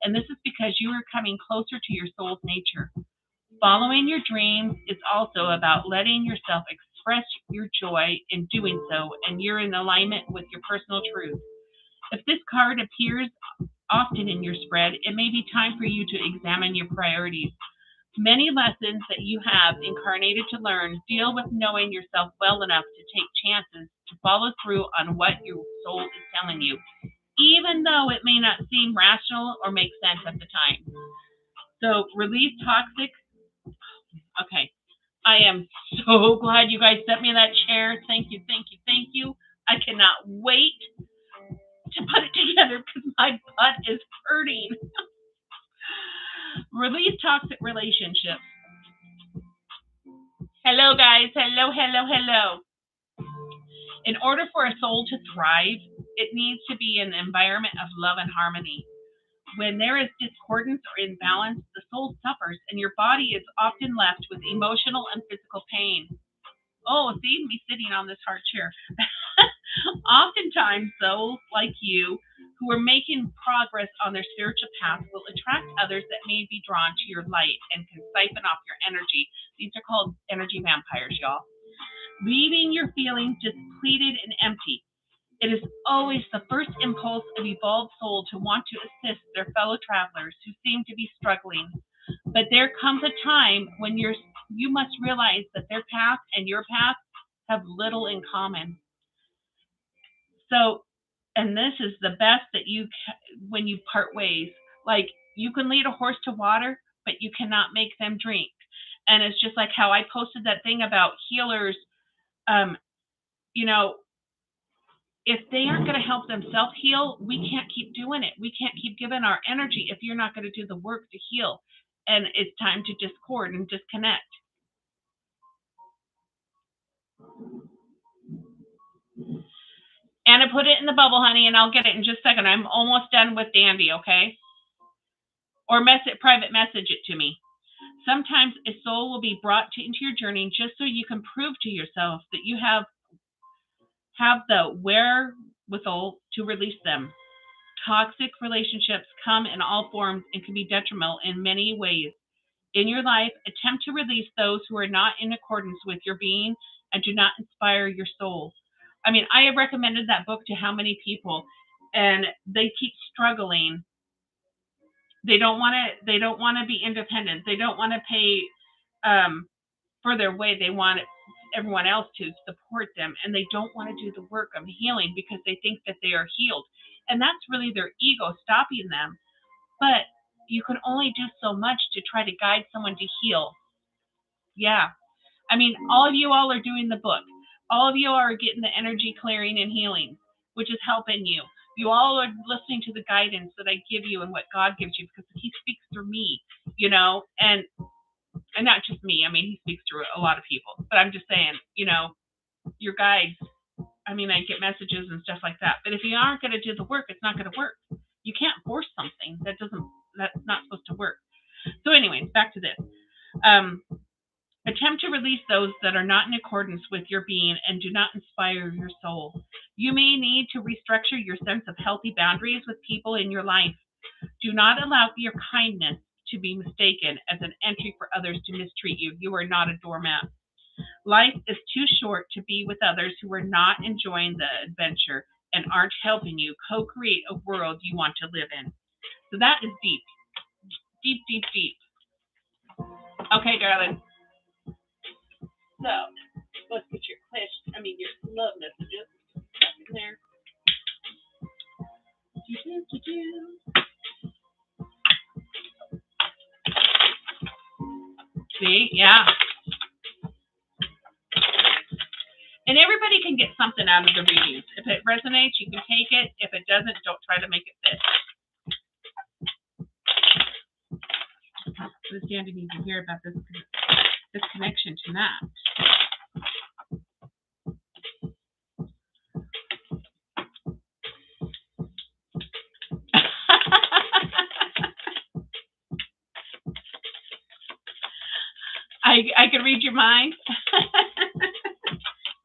and this is because you are coming closer to your soul's nature. Following your dreams is also about letting yourself express your joy in doing so, and you're in alignment with your personal truth. If this card appears often in your spread, it may be time for you to examine your priorities. Many lessons that you have incarnated to learn deal with knowing yourself well enough to take chances to follow through on what your soul is telling you, even though it may not seem rational or make sense at the time. So release toxic. Okay. I am so glad you guys sent me that chair. Thank you, thank you, thank you. I cannot wait to put it together because my butt is hurting. Release toxic relationships. Hello, guys. Hello, hello, hello. In order for a soul to thrive, it needs to be an environment of love and harmony. When there is discordance or imbalance, the soul suffers and your body is often left with emotional and physical pain. Oh, see me sitting on this hard chair. Oftentimes, souls like you who are making progress on their spiritual path will attract others that may be drawn to your light and can siphon off your energy. These are called energy vampires, y'all. Leaving your feelings depleted and empty. It is always the first impulse of evolved soul to want to assist their fellow travelers who seem to be struggling. But there comes a time when you must realize that their path and your path have little in common. So, and this is the best that when you part ways. Like, you can lead a horse to water, but you cannot make them drink. And it's just like how I posted that thing about healers, if they aren't going to help themselves heal, we can't keep doing it. We can't keep giving our energy if you're not going to do the work to heal. And it's time to discord and disconnect. Anna, put it in the bubble, honey, and I'll get it in just a second. I'm almost done with Dandy, okay? Or private message it to me. Sometimes a soul will be brought into your journey just so you can prove to yourself that you have the wherewithal to release them. Toxic relationships come in all forms and can be detrimental in many ways. In your life, attempt to release those who are not in accordance with your being and do not inspire your soul. I mean, I have recommended that book to how many people, and they keep struggling. They don't want to be independent. They don't want to pay for their way. They want everyone else to support them, and they don't want to do the work of healing because they think that they are healed. And that's really their ego stopping them. But you can only do so much to try to guide someone to heal. Yeah. I mean, all of you all are doing the book. All of you are getting the energy clearing and healing, which is helping you. You all are listening to the guidance that I give you and what God gives you because he speaks through me, and not just me. I mean, he speaks through a lot of people. But I'm just saying, your guides, I mean, I get messages and stuff like that. But if you aren't going to do the work, it's not going to work. You can't force something that's not supposed to work. So anyways, back to this. Attempt to release those that are not in accordance with your being and do not inspire your soul. You may need to restructure your sense of healthy boundaries with people in your life. Do not allow your kindness to be mistaken as an entry for others to mistreat you. You are not a doormat. Life is too short to be with others who are not enjoying the adventure and aren't helping you co-create a world you want to live in. So that is deep. Deep, deep, deep. Okay, darling. So, let's get your love messages in there. See? Yeah. And everybody can get something out of the readings. If it resonates, you can take it. If it doesn't, don't try to make it fit. What does Dandy need to hear about this connection tonight? I can read your mind.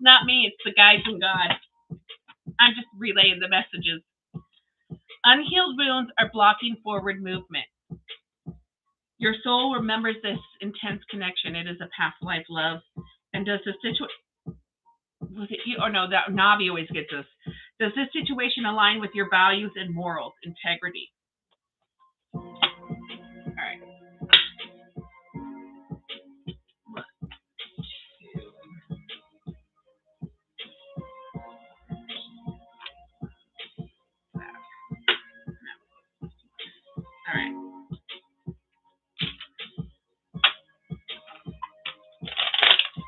Not me, it's the guides and God. I'm just relaying the messages. Unhealed wounds are blocking forward movement. Your soul remembers this intense connection. It is a past life love. And does the situation... that Navi always gets this. Does this situation align with your values and morals, integrity? All right. All right.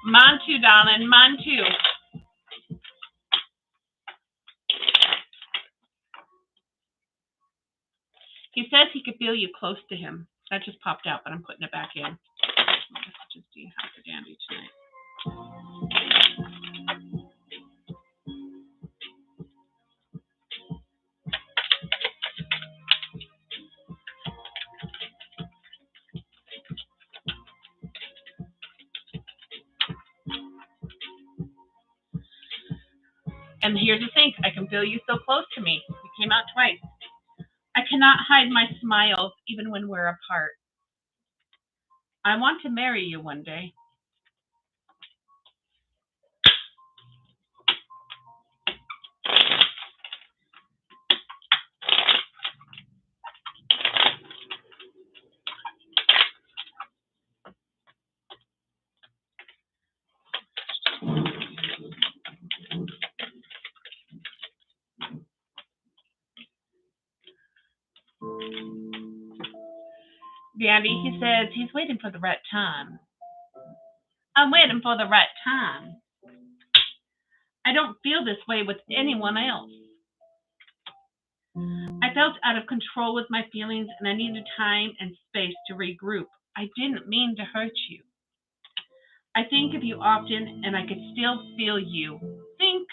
Mantu, darling, Mantu. He says he could feel you close to him. That just popped out, but I'm putting it back in. Just do you have for Dandy tonight? And here's the thing, I can feel you so close to me. You came out twice. I cannot hide my smiles even when we're apart. I want to marry you one day. Dandy, he says he's waiting for the right time. I'm waiting for the right time. I don't feel this way with anyone else. I felt out of control with my feelings and I needed time and space to regroup. I didn't mean to hurt you. I think of you often and I could still feel you. Think.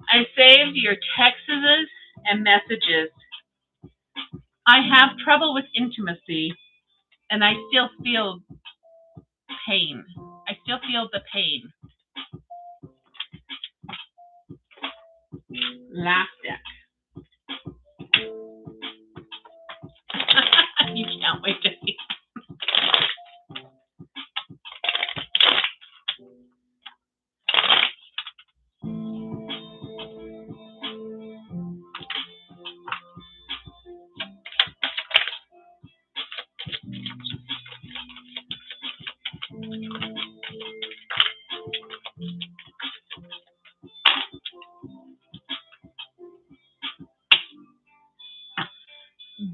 I saved your texts and messages. I have trouble with intimacy, and I still feel pain. I still feel the pain. Last deck. You can't wait to see.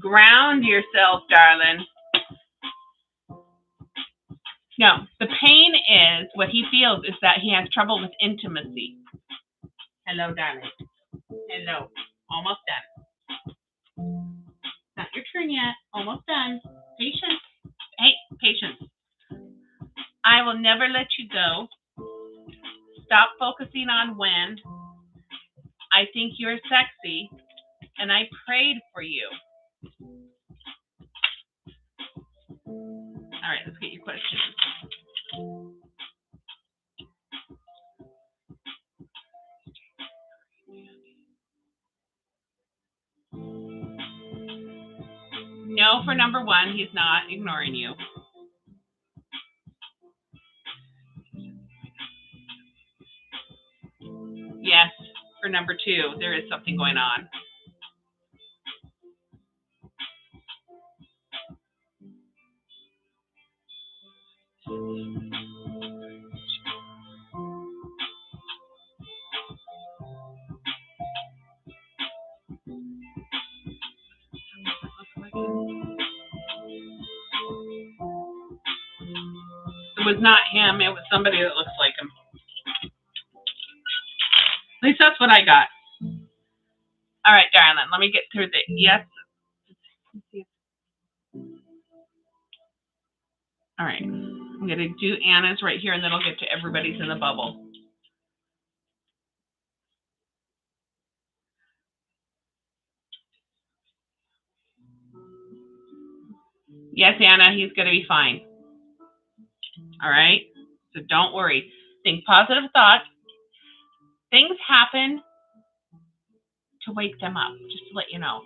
Ground yourself, darling. No, the pain is, what he feels is that he has trouble with intimacy. Hello, darling. Hello. Almost done. Not your turn yet. Almost done. Patience. Hey, patience. I will never let you go. Stop focusing on when. I think you're sexy, and I prayed for you. All right, let's get your questions. No, for number one, he's not ignoring you. Yes, for number two, there is something going on. was not him. It was somebody that looks like him. At least that's what I got. All right, darling. Let me get through the yes. All right. I'm going to do Anna's right here, and then I'll get to everybody's in the bubble. Yes, Anna, he's going to be fine. All right? So don't worry. Think positive thoughts. Things happen to wake them up, just to let you know.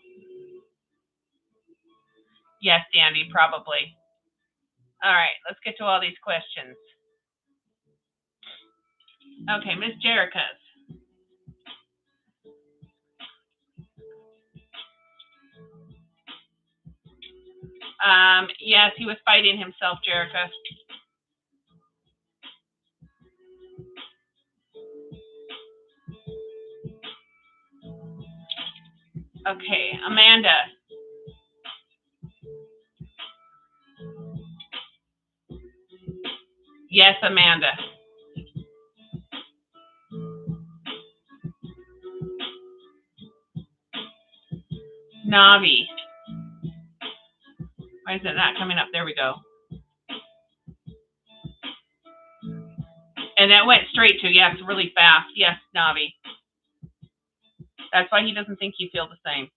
Yes, Dandy, probably. All right, let's get to all these questions. Okay, Miss Jerica's. Yes, he was fighting himself, Jerica. Okay, Amanda. Yes, Amanda. Navi. Why is it not coming up? There we go. And that went straight to, yes, really fast. Yes, Navi. That's why he doesn't think you feel the same.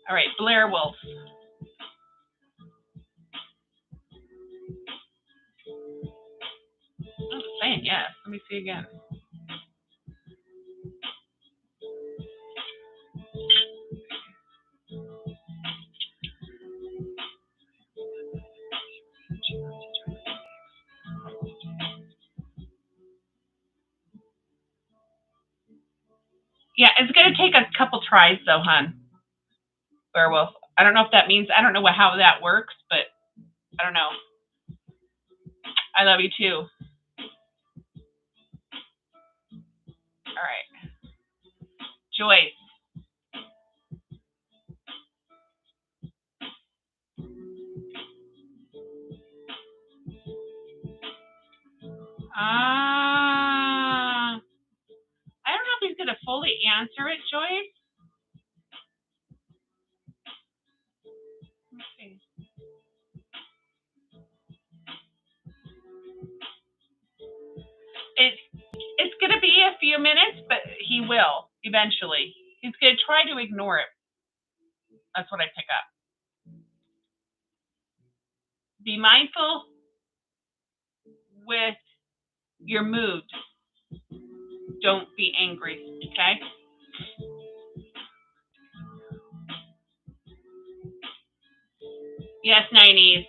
All right, Blair Wolf. I'm saying yes. Let me see again. Yeah, it's going to take a couple tries, though, hon. Werewolf. I don't know if that means, I don't know how that works, but I don't know. I love you, too. All right. Joyce. I don't know if he's going to fully answer it, Joyce. Let's see. It's going to be a few minutes, but he will eventually. He's going to try to ignore it. That's what I pick up. Be mindful with your mood. Don't be angry, okay? Yes, 90s.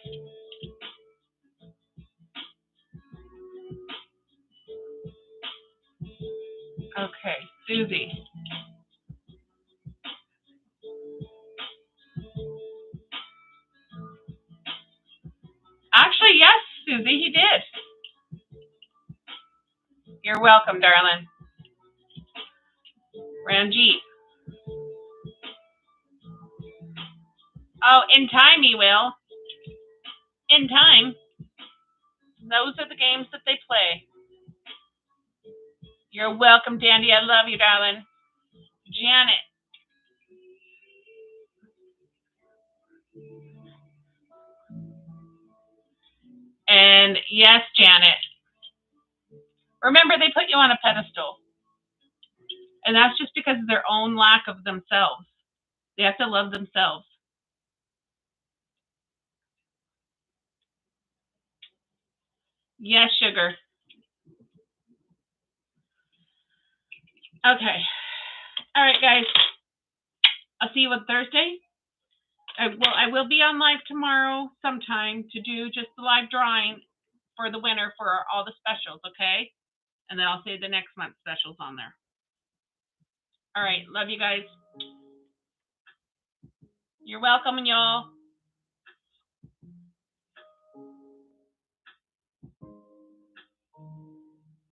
Okay, Susie. Actually, yes, Susie, he did. You're welcome, darling. Ranjit. Oh, in time he will. In time. Those are the games that they play. You're welcome, Dandy. I love you, darling. Janet. And yes, Janet. Remember, they put you on a pedestal. And that's just because of their own lack of themselves. They have to love themselves. Yes, sugar. Okay. All right, guys. I'll see you on Thursday. I will be on live tomorrow sometime to do just the live drawing for the winner for all the specials, okay? And then I'll say the next month's specials on there. All right. Love you guys. You're welcome, y'all.